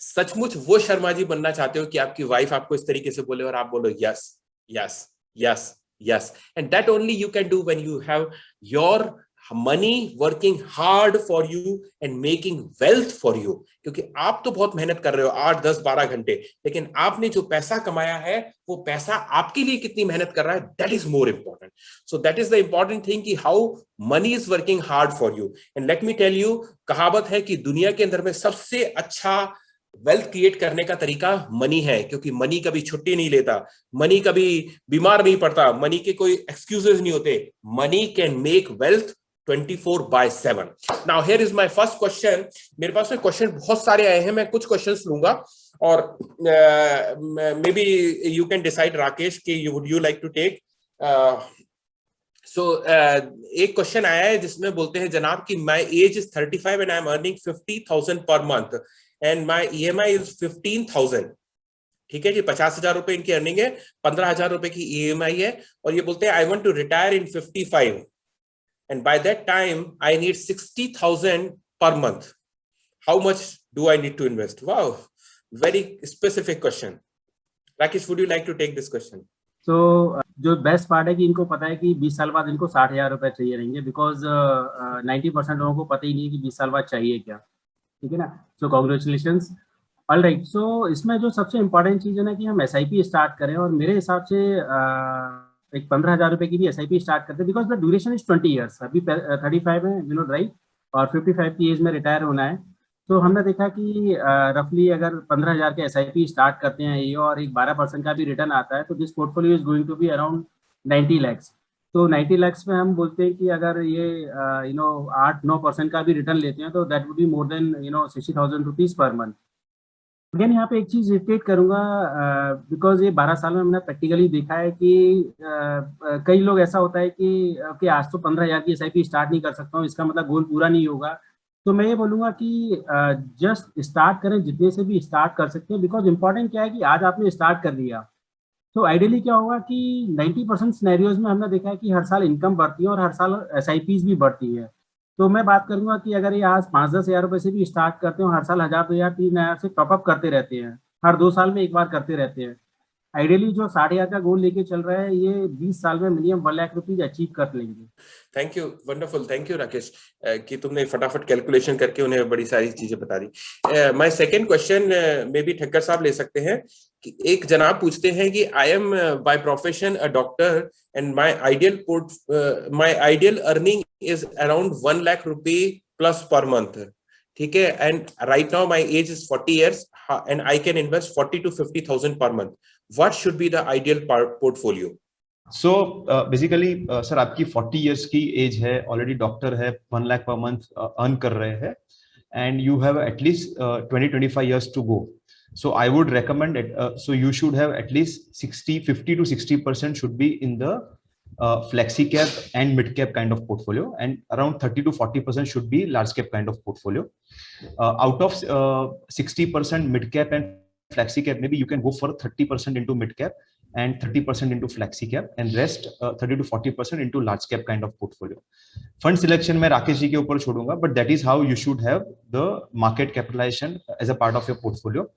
सचमुच वो शर्मा जी बनना चाहते हो कि आपकी वाइफ आपको इस तरीके से बोले और आप बोलो yes yes yes yes? And that only you can do when you have your money working hard for you and making wealth for you. क्योंकि आप तो बहुत मेहनत कर रहे हो 8, 10, 12 घंटे, लेकिन आपने जो पैसा कमाया है वो पैसा आपके लिए कितनी मेहनत कर रहा है, that is more important. So that is the important thing कि how money is working hard for you. And let me tell you, कहावत है कि दुनिया के अंदर में सबसे अच्छा वेल्थ क्रिएट करने का तरीका मनी है, क्योंकि मनी कभी छुट्टी नहीं लेता, मनी कभी बीमार नहीं पड़ता, मनी के कोई एक्सक्यूजेस नहीं होते. Money can make wealth 24/7. Now here is my first question. मेरे पास में क्वेश्चन बहुत सारे आए हैं, मैं कुछ क्वेश्चंस लूंगा और may be you can decide Rakesh कि would you like to take. So एक क्वेश्चन आया है जिसमें बोलते हैं जनाब कि my age is 35 and I am earning 50,000 per month and my EMI is 15,000. ठीक है जी, 50,000 रुपए इनकी अर्निंग है, 15,000 रुपए की EMI है, और ये बोलते हैं I want to retire in 55. And by that time, I need 60,000 per month. How much do I need to invest? Wow, very specific question. Rakesh, would you like to take this question? So, जो best part है कि इनको पता है कि 20 साल बाद इनको 60,000 रुपए चाहिए रहेंगे, बिकॉज 90% लोगों को पता ही नहीं है कि 20 साल बाद चाहिए क्या. ठीक है ना. So congratulations. All right. So इसमें जो सबसे इम्पोर्टेंट चीज़ है ना कि हम SIP स्टार्ट करें, और मेरे हिसाब से एक 15,000 रुपए की भी SIP स्टार्ट करते हैं, because the duration is 20 years. अभी 35 है विनोद राइट, और 55 की एज में रिटायर होना है. तो हमने देखा कि रफली अगर 15,000 के SIP स्टार्ट करते हैं ये, और एक 12% का भी रिटर्न आता है, तो this portfolio is going to be around 90 lakhs. तो 90 lakhs में हम बोलते हैं कि अगर ये 8-9% का भी रिटर्न लेते हैं, तो that would be more than 60,000 rupees per month. Again यहाँ पे एक चीज़ रिपीट करूँगा, बिकॉज ये 12 साल में हमने प्रैक्टिकली देखा है कि कई लोग ऐसा होता है कि आज तो 15,000 की SIP स्टार्ट नहीं कर सकता हूँ, इसका मतलब गोल पूरा नहीं होगा. तो मैं ये बोलूँगा कि जस्ट स्टार्ट करें, जितने से भी स्टार्ट कर सकते हैं, बिकॉज इम्पॉर्टेंट क्या है कि आज आपने स्टार्ट कर दिया, तो आइडियली क्या होगा कि 90% सिनेरियोज में हमने देखा है कि हर साल इनकम बढ़ती है और हर साल SIPs भी बढ़ती है. तो मैं बात करूंगा कि अगर ये आज 5-10 हज़ार रुपए से भी स्टार्ट करते हो, हर साल 1,000, 2,000, 3,000 से टॉपअप करते रहते हैं, हर 2 साल में एक बार करते रहते हैं, आइडियली जो 60,000 का गोल लेके चल रहा है, ये 20 साल में मिनिमम 1 लाख रुपीज अचीव कर लेंगे. Thank you, wonderful, thank you Rakesh कि तुमने फटाफट कैलकुलेशन करके उन्हें बड़ी सारी चीजें बता दी. My second question maybe Thakkar साहब ले सकते हैं कि एक जनाब पूछते हैं कि I M by profession a doctor and my ideal earning is around 1 lakh rupee plus per month. ठीक है, and right now my age is 40 years and I can invest 40,000 to 50,000 per month. What should be the ideal portfolio? So basically sir आपकी 40 years की as है, already doctor है, 1 lakh per month earn कर रहे हैं, and you have at least 20-25 years to go. So I would recommend it. So you should have at least 50 to 60% should be in the flexi cap and mid cap kind of portfolio, and around 30 to 40% should be large cap kind of portfolio. Out of 60% mid cap and flexi cap, maybe you can go for 30% into mid cap and 30% into flexi cap, and rest 30 to 40% into large cap kind of portfolio. Fund selection में राकेश जी के ऊपर छोड़ूंगा, but that is how you should have the market capitalization as a part of your portfolio.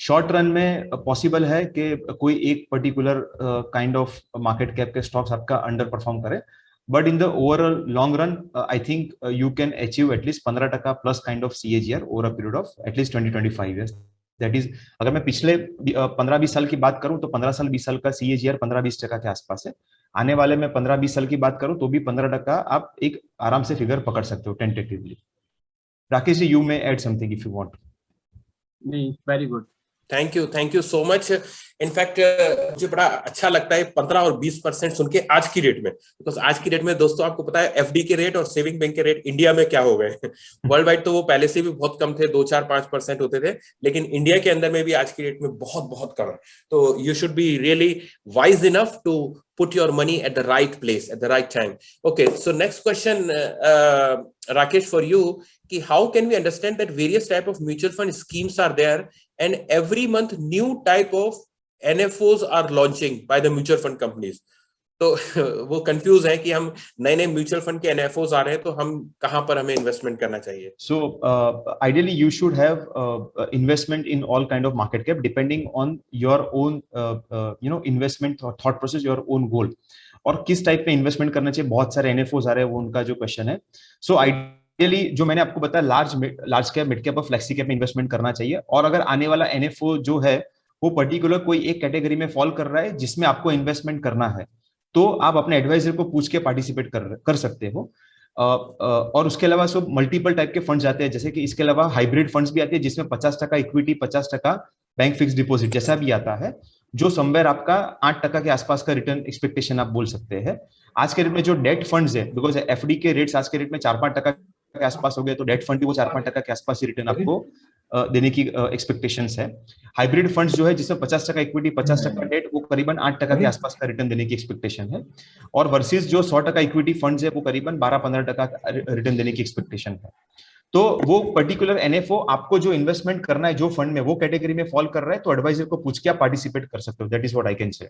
Short run में possible है कि कोई एक particular kind of market cap के स्टॉक्स आपका अंडर परफॉर्म करे, but in the overall long run I think you can achieve at least 15% plus kind of CAGR over a period of at least 20-25 years. That is, अगर मैं पिछले 15-20 साल की बात करूं तो 15 साल 20 साल का CAGR 15-20% के आसपास है. आने वाले में 15-20 साल की बात करूं तो भी 15% आप एक आराम से फिगर पकड़ सकते हो tentatively. Rakesh ji, you may add something if you want. नहीं, very good. Thank you so much. In fact मुझे बड़ा अच्छा लगता है 15 और 20% सुन के आज की डेट में, बिकॉज आज की डेट में दोस्तों आपको पता है FD के रेट और सेविंग बैंक के रेट इंडिया में क्या हो गए. वर्ल्ड वाइड तो वो पहले से भी बहुत कम थे, 2-4-5% होते थे, लेकिन इंडिया के अंदर में भी आज की डेट में बहुत बहुत कम है. तो you should be really wise enough to put your money at the right place at the right time. Okay, so next question, Rakesh, for you, ki how can we understand that various type of mutual fund schemes are there and every month new type of NFOs are launching by the mutual fund companies? तो वो confuse है कि हम नए नए mutual fund के NFOs आ रहे हैं, तो हम कहां पर हमें इन्वेस्टमेंट करना चाहिए? So ideally you should have investment in all kind of market cap depending on your own investment thought process, your own goal, और किस टाइप में इन्वेस्टमेंट करना चाहिए. बहुत सारे NFOs आ रहे हैं, वो उनका जो क्वेश्चन है. सो आइडियली जो मैंने आपको बताया, लार्ज कैप, मिड कैप और फ्लेक्सी कैप में इन्वेस्टमेंट करना चाहिए. और अगर आने वाला NFO जो है वो पर्टिकुलर कोई एक कैटेगरी में फॉल कर रहा है जिसमें आपको इन्वेस्टमेंट करना है, तो आप अपने एडवाइजर को पूछ के पार्टिसिपेट कर सकते हो. और उसके अलावा सब मल्टीपल टाइप के फंड्स आते हैं, जैसे कि इसके अलावा हाइब्रिड फंड्स भी आते हैं जिसमें 50% इक्विटी, 50% बैंक फिक्स डिपॉजिट जैसा भी आता है, जो समवेयर आपका 8% के आसपास का रिटर्न एक्सपेक्टेशन आप बोल सकते हैं. आज के रेट में जो डेट फंड्स है, बिकॉज FD के रेट्स आज के रेट में 4-5% के आसपास हो गए, तो डेट फंड भी वो 4-5% के आसपास ही रिटर्न आपको देने की एक्सपेक्टेशंस है. हाइब्रिड फंड्स जो है जिसमें 50% इक्विटी, 50% डेट, वो करीबन 8% के आसपास का रिटर्न देने की एक्सपेक्टेशन है. और वर्सेस जो 100% इक्विटी फंड्स है वो करीबन 12-15% रिटर्न देने की एक्सपेक्टेशन है. तो वो पर्टिकुलर NFO आपको जो इन्वेस्टमेंट करना है जो फंड में, वो कैटेगरी में फॉल कर रहा है, तो एडवाइजर को पूछ के आप पार्टिसिपेट कर सकते हो. That is what I can say.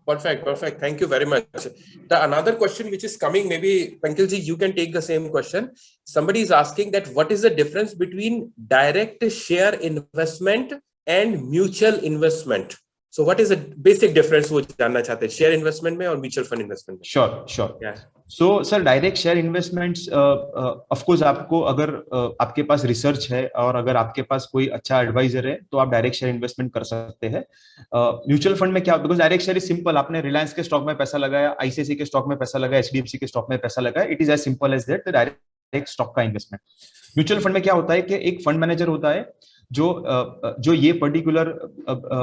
Perfect. Thank you very much. The another question which is coming, maybe Pankaj ji, you can take the same question. Somebody is asking that what is the difference between direct share investment and mutual investment? So what is the basic difference वो जानना चाहते हैं share investment में और mutual fund investment में? Sure. So sir, direct share investments of course आपको, अगर आपके पास रिसर्च है और अगर आपके पास कोई अच्छा एडवाइजर है तो आप डायरेक्ट शेयर इन्वेस्टमेंट कर सकते हैं. म्यूचुअल फंड में क्या, because direct share is simple. आपने रिलायंस के स्टॉक में पैसा लगाया, ICICI के स्टॉक में पैसा लगाया, HDFC के स्टॉक में पैसा लगाया, it is as simple as that, direct stock का इन्वेस्टमेंट. म्यूचुअल फंड में क्या होता है कि एक फंड मैनेजर होता है जो ये पर्टिकुलर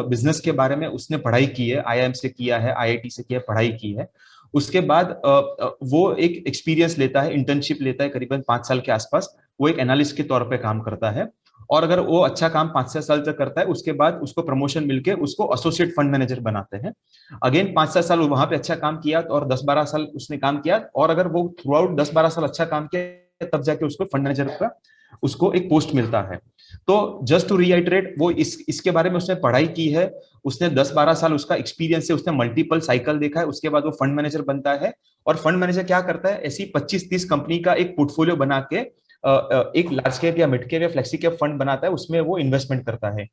बिजनेस के बारे में उसने पढ़ाई की है, IIM से किया है, IIT से किया है, पढ़ाई की है. उसके बाद वो एक एक्सपीरियंस लेता है, इंटर्नशिप लेता है करीबन 5 साल के आसपास. वो एक एनालिस्ट के तौर पे काम करता है, और अगर वो अच्छा काम 5-6 साल तक करता है, उसके बाद उसको प्रमोशन मिलके उसको एसोसिएट फंड मैनेजर बनाते हैं. अगेन 5-7 साल वहां पे अच्छा काम किया और 10-12 साल उसने काम किया, और अगर वो थ्रू आउट 10-12 साल अच्छा काम किया, तब जाके उसको फंड मैनेजर का उसको एक पोस्ट मिलता है. तो जस्ट टू रीआइटरेट, वो इसके बारे में उसने पढ़ाई की है, उसने 10-12 साल उसका एक्सपीरियंस है, उसने मल्टीपल साइकिल देखा है, उसके बाद वो फंड मैनेजर बनता है. और फंड मैनेजर क्या करता है, ऐसी 25-30 कंपनी का एक पोर्टफोलियो बना के एक लार्ज कैप या मिड कैप या फ्लेक्सी कैप फंड बनाता है, उसमें वो इन्वेस्टमेंट करता है.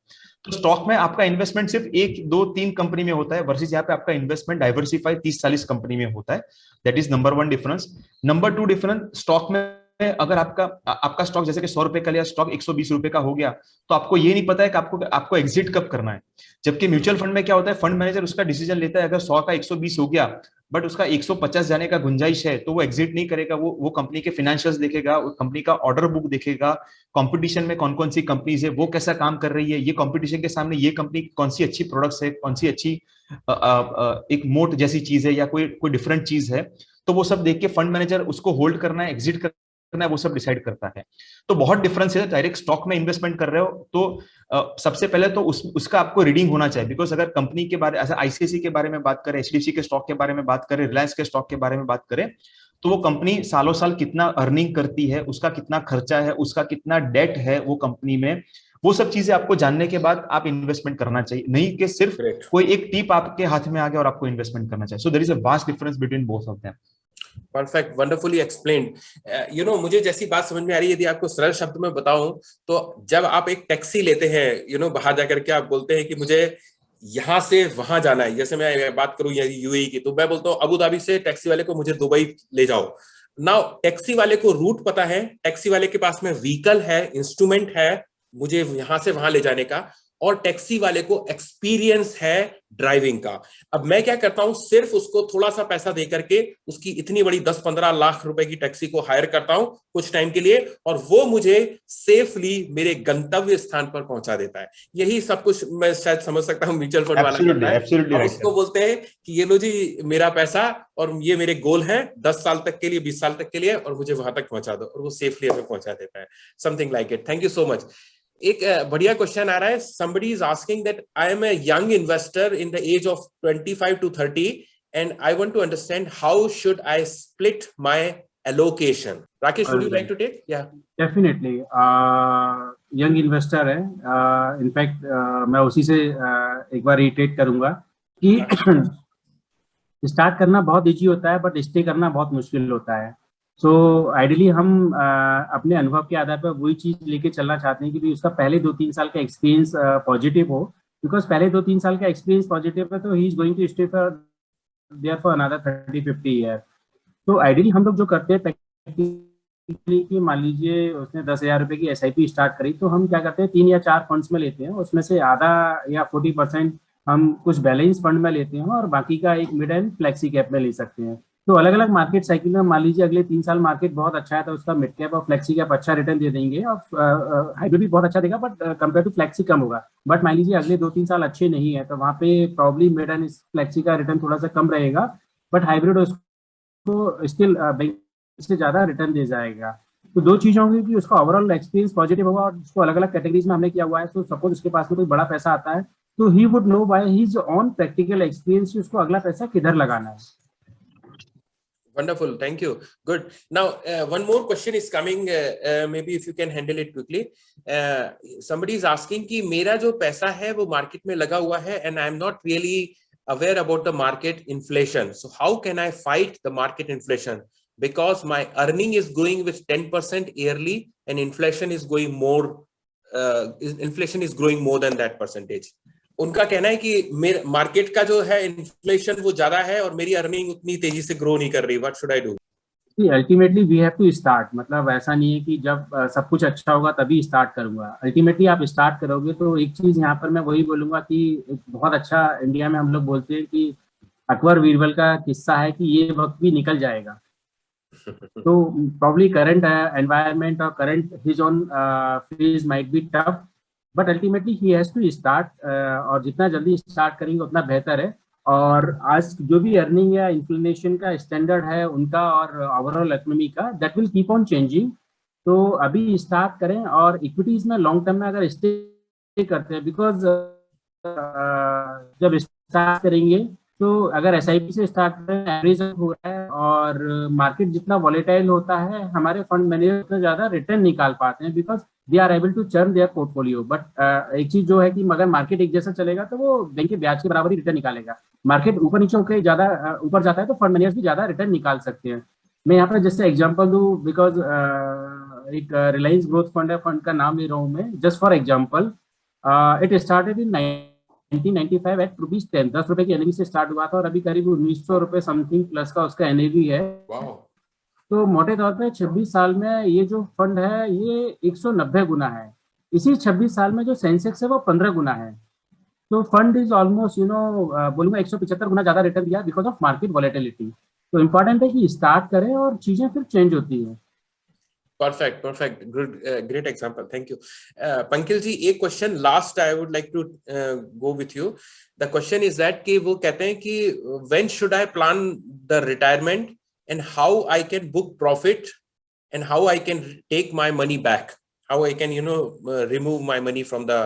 तो स्टॉक में आपका इन्वेस्टमेंट सिर्फ 1-2-3 कंपनी में होता है, वर्सेस यहाँ पे आपका इन्वेस्टमेंट डाइवर्सिफाई 30-40 कंपनी में होता है. That is number 1 difference. Number 2 difference, stock में अगर आपका स्टॉक जैसे कि 100 रुपए का लिया, स्टॉक 120 रुपए का हो गया, तो आपको ये नहीं पता है कि आपको एग्जिट कब करना है. जबकि म्यूचुअल फंड में क्या होता है, फंड मैनेजर उसका डिसीजन लेता है, अगर 100 का 120 हो गया बट उसका 150 जाने का गुंजाइश है तो वो एग्जिट नहीं करेगा। वो कंपनी के फाइनेंशियल्स देखेगा, कंपनी का ऑर्डर बुक देखेगा, कंपटीशन में कौन कौन सी कंपनीज है, वो कैसा काम कर रही है, ये कंपटीशन के सामने ये कंपनी कौन सी अच्छी प्रोडक्ट्स है, कौन सी अच्छी एक मोट जैसी चीज है या कोई कोई डिफरेंट चीज है, तो वो सब देख के फंड मैनेजर उसको होल्ड करना है, एग्जिट करना है, वो सब डिसाइड करता है। तो बहुत डिफरेंस है। डायरेक्ट स्टॉक में इन्वेस्टमेंट कर रहे हो तो सबसे पहले तो उसका आपको रीडिंग होना चाहिए। बिकॉज अगर कंपनी के बारे, ऐसा आईसीआईसी के बारे में बात करें, एचडीएफसी के स्टॉक के बारे में बात करें, रिलायंस के स्टॉक के बारे में बात करें, तो वो कंपनी सालों साल कितना अर्निंग करती है, उसका कितना खर्चा है, उसका कितना डेट है वो कंपनी में, वो सब चीजें आपको जानने के बाद आप इन्वेस्टमेंट करना चाहिए। नहीं कि सिर्फ कोई एक टिप आपके हाथ में आ गया और आपको इन्वेस्टमेंट करना चाहिए। So there is a vast difference between both of them. Perfect, wonderfully explained. You know, मुझे जैसी बात समझ में आ रही है, यदि आपको सरल शब्द में बताऊं तो जब आप एक टैक्सी लेते हैं, यू नो, बाहर जाकर के आप बोलते हैं कि मुझे यहां से वहां जाना है, जैसे मैं बात करूं यूएई की, तो मैं बोलता हूं अबू धाबी से टैक्सी वाले को मुझे दुबई ले जाओ। नाउ टैक्सी वाले को रूट पता है, टैक्सी वाले के पास में व्हीकल है, इंस्ट्रूमेंट है मुझे यहां से वहां ले जाने का, और टैक्सी वाले को एक्सपीरियंस है ड्राइविंग का। अब मैं क्या करता हूं, सिर्फ उसको थोड़ा सा पैसा देकर के उसकी इतनी बड़ी 10-15 लाख रुपए की टैक्सी को हायर करता हूं कुछ टाइम के लिए, और वो मुझे सेफली मेरे गंतव्य स्थान पर पहुंचा देता है। यही सब कुछ मैं शायद समझ सकता हूँ म्यूचुअल फंड वाला करता है। और उसको बोलते हैं कि ये लो जी मेरा पैसा, और ये मेरे गोल है 10 साल तक के लिए, 20 साल तक के लिए, और मुझे वहां तक पहुंचा दो, और वो सेफली हमें पहुंचा देता है। Something like it. Thank you so much. एक बढ़िया क्वेश्चन आ रहा है, somebody is asking that I am a young investor in the age of 25 to 30 and I want to understand how should I split my allocation. Rakesh, would you like to take? Yeah, definitely. Young investor है, in fact मैं उसी से एक बार रिटेट करूंगा कि start करना बहुत easy होता है बट स्टे करना बहुत मुश्किल होता है। सो आइडियली हम अपने अनुभव के आधार पर वही चीज लेके चलना चाहते हैं कि भी उसका पहले 2-3 साल का एक्सपीरियंस पॉजिटिव हो, बिकॉज पहले 2-3 साल का एक्सपीरियंस पॉजिटिव है तो he is going to stay for there for another 30-50 year. तो आइडियली हम लोग जो करते हैं प्रैक्टिकली कि मान लीजिए उसने 10,000 रुपए की SIP स्टार्ट करी, तो हम क्या करते हैं 3 या 4 फंड्स में लेते हैं, उसमें से आधा या 40% हम कुछ बैलेंस फंड में लेते हैं और बाकी का एक मिड एंड फ्लेक्सी कैप में ले सकते हैं। तो अलग अलग मार्केट साइकिल में मान लीजिए अगले 3 साल मार्केट बहुत अच्छा है तो उसका मिड कैप और फ्लेक्सी कैप अच्छा रिटर्न दे देंगे, और हाइब्रिड भी बहुत अच्छा देगा बट कंपेयर टू फ्लेक्सी कम होगा। बट मान लीजिए अगले 2-3 साल अच्छे नहीं है तो वहाँ पे प्रॉब्ली मिड एंड फ्लेक्सी का रिटर्न थोड़ा सा कम रहेगा, बट हाइब्रिड उसको स्टिल बैंक से ज्यादा रिटर्न दे जाएगा। तो दो चीजें होंगी कि उसका ओवरऑल एक्सपीरियंस पॉजिटिव होगा और उसको अलग अलग कैटेगरीज में हमने किया हुआ है। तो सपोज उसके पास में कोई बड़ा पैसा आता है तो he would know by his on practical experience उसको अगला पैसा किधर लगाना है। Wonderful, thank you. Good. Now, one more question is coming. Maybe if you can handle it quickly. Somebody is asking कि मेरा जो पैसा है वो मार्केट में लगा हुआ है and I am not really aware about the market inflation. So how can I fight the market inflation? Because my earning is growing with 10% yearly and inflation is going more. Inflation is growing more than that percentage. उनका कहना है कि मेरे market का जो है inflation वो ज्यादा है और मेरी अर्निंग उतनी तेजी से ग्रो नहीं कर रही। What should I do? Ultimately we have to start, मतलब ऐसा नहीं है कि जब सब कुछ अच्छा होगा तभी स्टार्ट करूंगा। अल्टीमेटली आप स्टार्ट करोगे तो एक चीज यहाँ पर मैं वही बोलूंगा कि एक बहुत अच्छा इंडिया में हम लोग बोलते हैं कि अकबर बीरबल का किस्सा है कि ये वक्त भी निकल जाएगा। तो प्रॉब्ली करंट एनवायरनमेंट और current his on phase might be tough but ultimately he has to start, और जितना जल्दी स्टार्ट करेंगे उतना बेहतर है। और आज जो भी अर्निंग या इन्फ्लेशन का स्टैंडर्ड है उनका और ओवरऑल इकोनॉमी का, that will keep on changing. तो अभी स्टार्ट करें और इक्विटीज में लॉन्ग टर्म में अगर स्टे करते हैं, बिकॉज जब स्टार्ट करेंगे तो अगर SIP से स्टार्ट करें एवरेज हो रहा है और मार्केट जितना वॉलेटाइल होता है हमारे फंड मैनेजर उतना ज्यादा रिटर्न निकाल पाते हैं because they are able to churn their portfolio. But एक चीज जो है कि मगर मार्केट एक जैसा चलेगा तो वो बैंक के ब्याज के बराबर ही रिटर्न निकालेगा। मार्केट ऊपर नीचे होकर ज्यादा ऊपर जाता है तो फंड मैनेजर्स भी ज्यादा रिटर्न निकाल सकते हैं। मैं यहाँ पर जैसे एग्जांपल दूं, बिकॉज एक रिलायंस ग्रोथ फंड है, फंड का नाम ले रहा हूँ मैं just for example. It started in 1995 at ₹10, 10 रुपए की NAV से स्टार्ट हुआ था और अभी करीब 1900 रुपए समथिंग प्लस का उसका NAV है। तो मोटे तौर पे 26 साल में ये जो फंड है ये 190 गुना है। इसी 26 साल में जो सेंसेक्स है वो 15 गुना है। तो फंड इज ऑलमोस्ट बोलूंगा 175 गुना ज्यादा रिटर्न दिया बिकॉज ऑफ मार्केट वॉलेटिलिटी। तो इम्पोर्टेंट है कि स्टार्ट करें और चीजें फिर चेंज होती है। Perfect. Good, great example. Thank you. Pankil ji, एक question last I would like to go with you. The question is that कि वो कहते हैं कि when should I plan the retirement and how I can book profit and how I can take my money back, how I can remove my money from the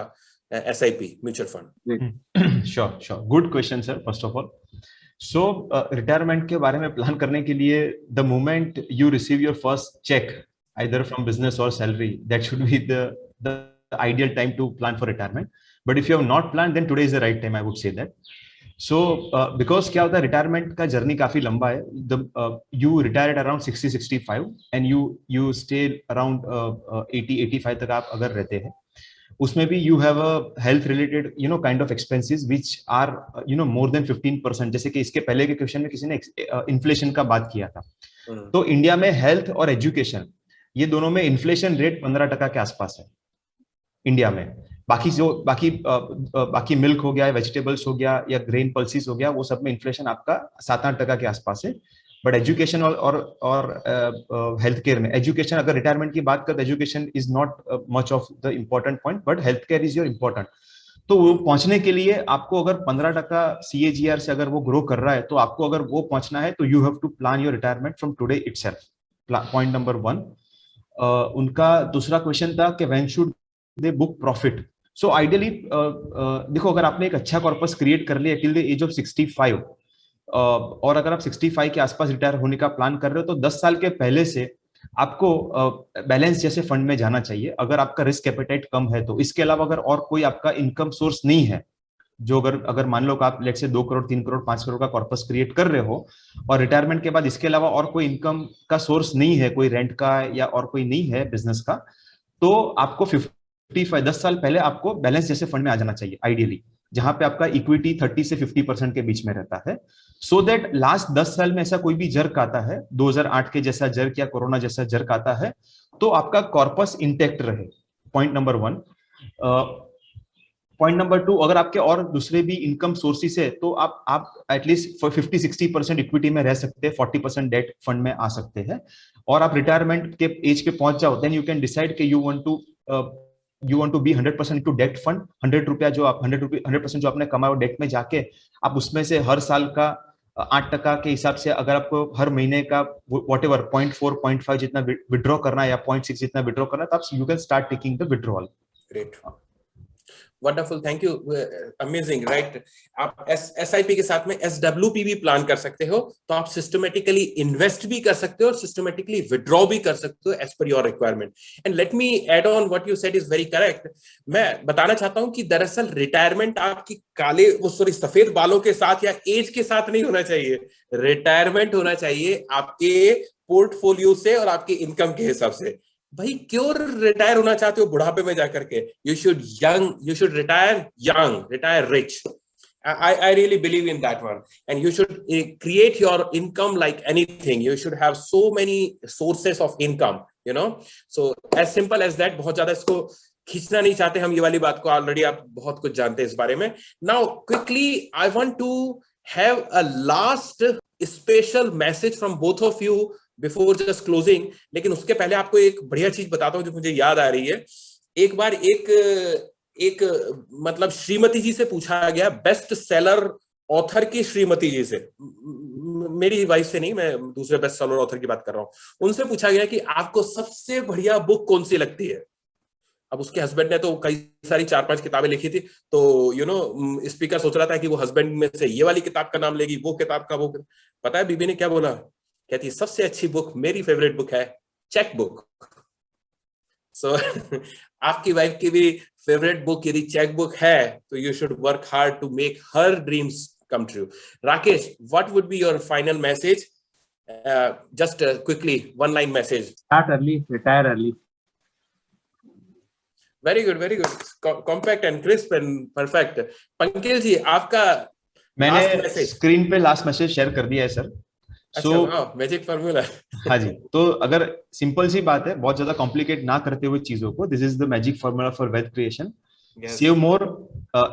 SIP mutual fund. Sure. Good question, sir. First of all, so retirement के बारे में plan करने के लिए the moment you receive your first check, either from business or salary, that should be the ideal time to plan for retirement. But if you have not planned, then today is the right time, I would say that. So because क्या होता है, retirement का journey काफी लंबा है. You retire at around 60-65 and you stay around 80-85 तक आप अगर रहते हैं, उसमें भी you have a health related kind of expenses which are more than 15%. जैसे कि इसके पहले के क्वेश्चन में किसी ने इन्फ्लेशन का बात किया था. तो इंडिया में हेल्थ और एजुकेशन, ये दोनों में इन्फ्लेशन रेट 15% के आसपास है इंडिया में. बाकी मिल्क हो गया, वेजिटेबल्स हो गया या ग्रेन पल्सिस हो गया, वो सब में इन्फ्लेशन आपका 7-8% के आसपास है. बट एजुकेशन और हेल्थ केयर में, एजुकेशन अगर रिटायरमेंट की बात करें, education is not much of the important point, but health care is your important. तो वो पहुंचने के लिए आपको अगर 15% CAGR से अगर वो ग्रो कर रहा है, तो आपको अगर वो पहुंचना है तो you have to plan your retirement from today itself. Point number 1. उनका दूसरा क्वेश्चन था कि when should they book profit. So ideally देखो, अगर आपने एक अच्छा कॉर्पस क्रिएट कर लिया टिल द एज ऑफ 65 और अगर आप 65 के आसपास रिटायर होने का प्लान कर रहे हो, तो 10 साल के पहले से आपको बैलेंस जैसे फंड में जाना चाहिए अगर आपका रिस्क एपेटाइट कम है तो. इसके अलावा अगर और कोई आपका इनकम सोर्स नहीं है, जो अगर मान लो कि आप लेट से 2 करोड़ 3 करोड़ 5 करोड़ का कॉर्पस क्रिएट कर रहे हो और रिटायरमेंट के बाद इसके अलावा और कोई इनकम का सोर्स नहीं है, कोई रेंट का या और कोई नहीं है बिजनेस का, तो आपको 10 साल पहले आपको बैलेंस जैसे फंड में आ जाना चाहिए आइडियली, जहां पे आपका इक्विटी 30 से 50% के बीच में रहता है. सो दैट लास्ट 10 साल में ऐसा कोई भी जर्क आता है, 2008 के जैसा जर्क या कोरोना जैसा जर्क आता है, तो आपका कॉर्पस इंटैक्ट रहे. Point number 1. पॉइंट नंबर 2, अगर आपके और दूसरे भी इनकम सोर्सेस है तो आप एटलीस्ट 50-60% इक्विटी में रह सकते हैं, 40% डेट फंड में आ सकते हैं, और आप रिटायरमेंट के एज पे पहुंच जाओ, देन यू कैन डिसाइड कि you want to be 100% to debt fund. 100% जो आपने कमाया डेट में जाके आप उसमें से हर साल का 8% के हिसाब से अगर आपको हर महीने का व्हाटएवर 0.4 0.5 जितना विड्रॉ करना है या 0.6 जितना विड्रॉ करना है, तो आप you can start taking the withdrawal. Great, wonderful, thank you, amazing, right. आप SIP के साथ में SWP भी प्लान कर सकते हो, तो आप सिस्टमेटिकली इन्वेस्ट भी कर सकते हो और सिस्टमेटिकली विड्रॉ भी कर सकते हो as per your requirement. And let me add on what you said is very correct. मैं बताना चाहता हूं कि दरअसल रिटायरमेंट आपकी सफेद बालों के साथ या एज के साथ नहीं होना चाहिए. रिटायरमेंट होना चाहिए आपके पोर्टफोलियो से और आपके इनकम के हिसाब से. भाई क्यों रिटायर होना चाहते हो बुढ़ापे में जाकर के? You should retire young, retire rich. I really believe in that one. And you should create your income like anything. You should have so many sources of income, So as simple as that. बहुत ज्यादा इसको खींचना नहीं चाहते हम, ये वाली बात को ऑलरेडी आप बहुत कुछ जानते हैं इस बारे में. Now quickly I want to have a last special message from both of you before just closing. लेकिन उसके पहले आपको एक बढ़िया चीज बताता हूं जो मुझे याद आ रही है. एक बार एक मतलब श्रीमती जी से पूछा गया, बेस्ट सेलर ऑथर की श्रीमती जी से, मेरी वाइफ से नहीं, मैं दूसरे बेस्ट सेलर ऑथर की बात कर रहा हूं, उनसे पूछा गया कि आपको सबसे बढ़िया बुक कौन सी लगती है. अब उसके हस्बैंड ने तो कई सारी 4-5 किताबें लिखी थी, तो स्पीकर सोच रहा था कि वो हस्बैंड में से ये वाली किताब का नाम लेगी, वो किताब का वो. पता है बीबी ने क्या बोला? कहती सबसे अच्छी बुक, मेरी फेवरेट बुक है चेक बुक. सो आपकी वाइफ की भी फेवरेट बुक यदि चेक बुक है तो you should work hard to make her dreams come true. Rakesh, what would be your final message? Just quickly, one line message. Start early, retire early. Very good. Compact and crisp and perfect. Pankaj ji, आपका मैंने screen पे last message share कर दिया है sir. Magic formula. हाँ जी, तो अगर simple सी बात है, बहुत ज्यादा कॉम्प्लिकेट ना करते हुए चीजों को, this is the magic formula for wealth creation. Yes. Save more,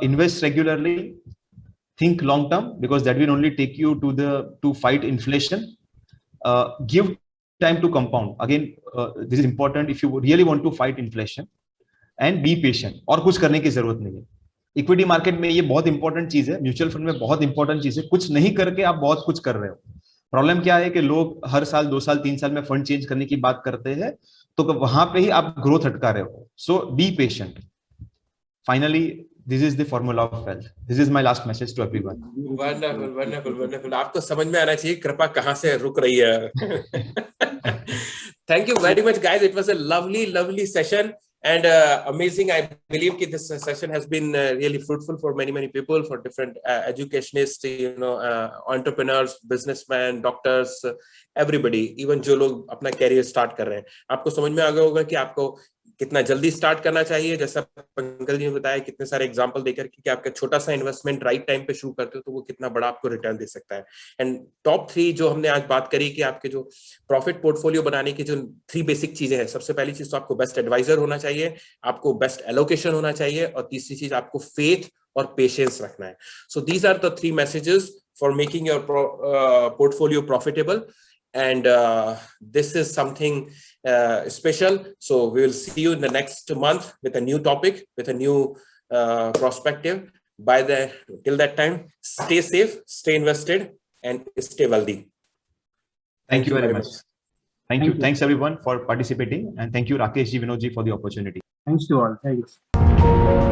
invest regularly, think long term, because that will only take you to fight inflation. Give time to compound. Again, this is important if you really want to fight inflation. And be patient. और कुछ करने की जरूरत नहीं है. Equity market में ये बहुत इंपॉर्टेंट चीज है, म्यूचुअल फंड में बहुत इंपॉर्टेंट चीज है. कुछ नहीं करके आप बहुत कुछ कर रहे हो. प्रॉब्लम क्या है कि लोग हर साल 2 साल 3 साल में फंड चेंज करने की बात करते हैं, तो वहां पे ही आप ग्रोथ अटका रहे हो. So be patient. Finally, this is the formula of wealth. This is my last message to everyone. Wonderful, wonderful, wonderful. आपको समझ में आना चाहिए कृपा कहाँ से रुक रही है. Thank you very much, guys. It was a lovely, lovely session. And amazing. I believe that this session has been really fruitful for many, many people, for different educationists, entrepreneurs, businessmen, doctors, everybody, even जो लोग अपना career start कर रहे हैं. आपको समझ में आ गया होगा कि आपको कितना जल्दी स्टार्ट करना चाहिए. जैसा पंकज जी ने बताया, कितने सारे एग्जांपल देकर कि आपका छोटा सा इन्वेस्टमेंट राइट टाइम पे शुरू करते हो तो वो कितना बड़ा आपको रिटर्न दे सकता है. एंड टॉप 3 जो हमने आज बात करी कि आपके जो प्रॉफिट पोर्टफोलियो बनाने की जो 3 बेसिक चीजें हैं. सबसे पहली चीज तो आपको बेस्ट एडवाइजर होना चाहिए, आपको बेस्ट एलोकेशन होना चाहिए, और तीसरी चीज आपको फेथ और पेशेंस रखना है. So these are the 3 messages for making your portfolio profitable. And this is something special. So we will see you in the next month with a new topic, with a new perspective. Till that time, stay safe, stay invested, and stay wealthy. Thank you very much. Thank you. Thanks everyone for participating, and thank you Rakesh ji, Vinod ji for the opportunity. Thanks to all. Thanks.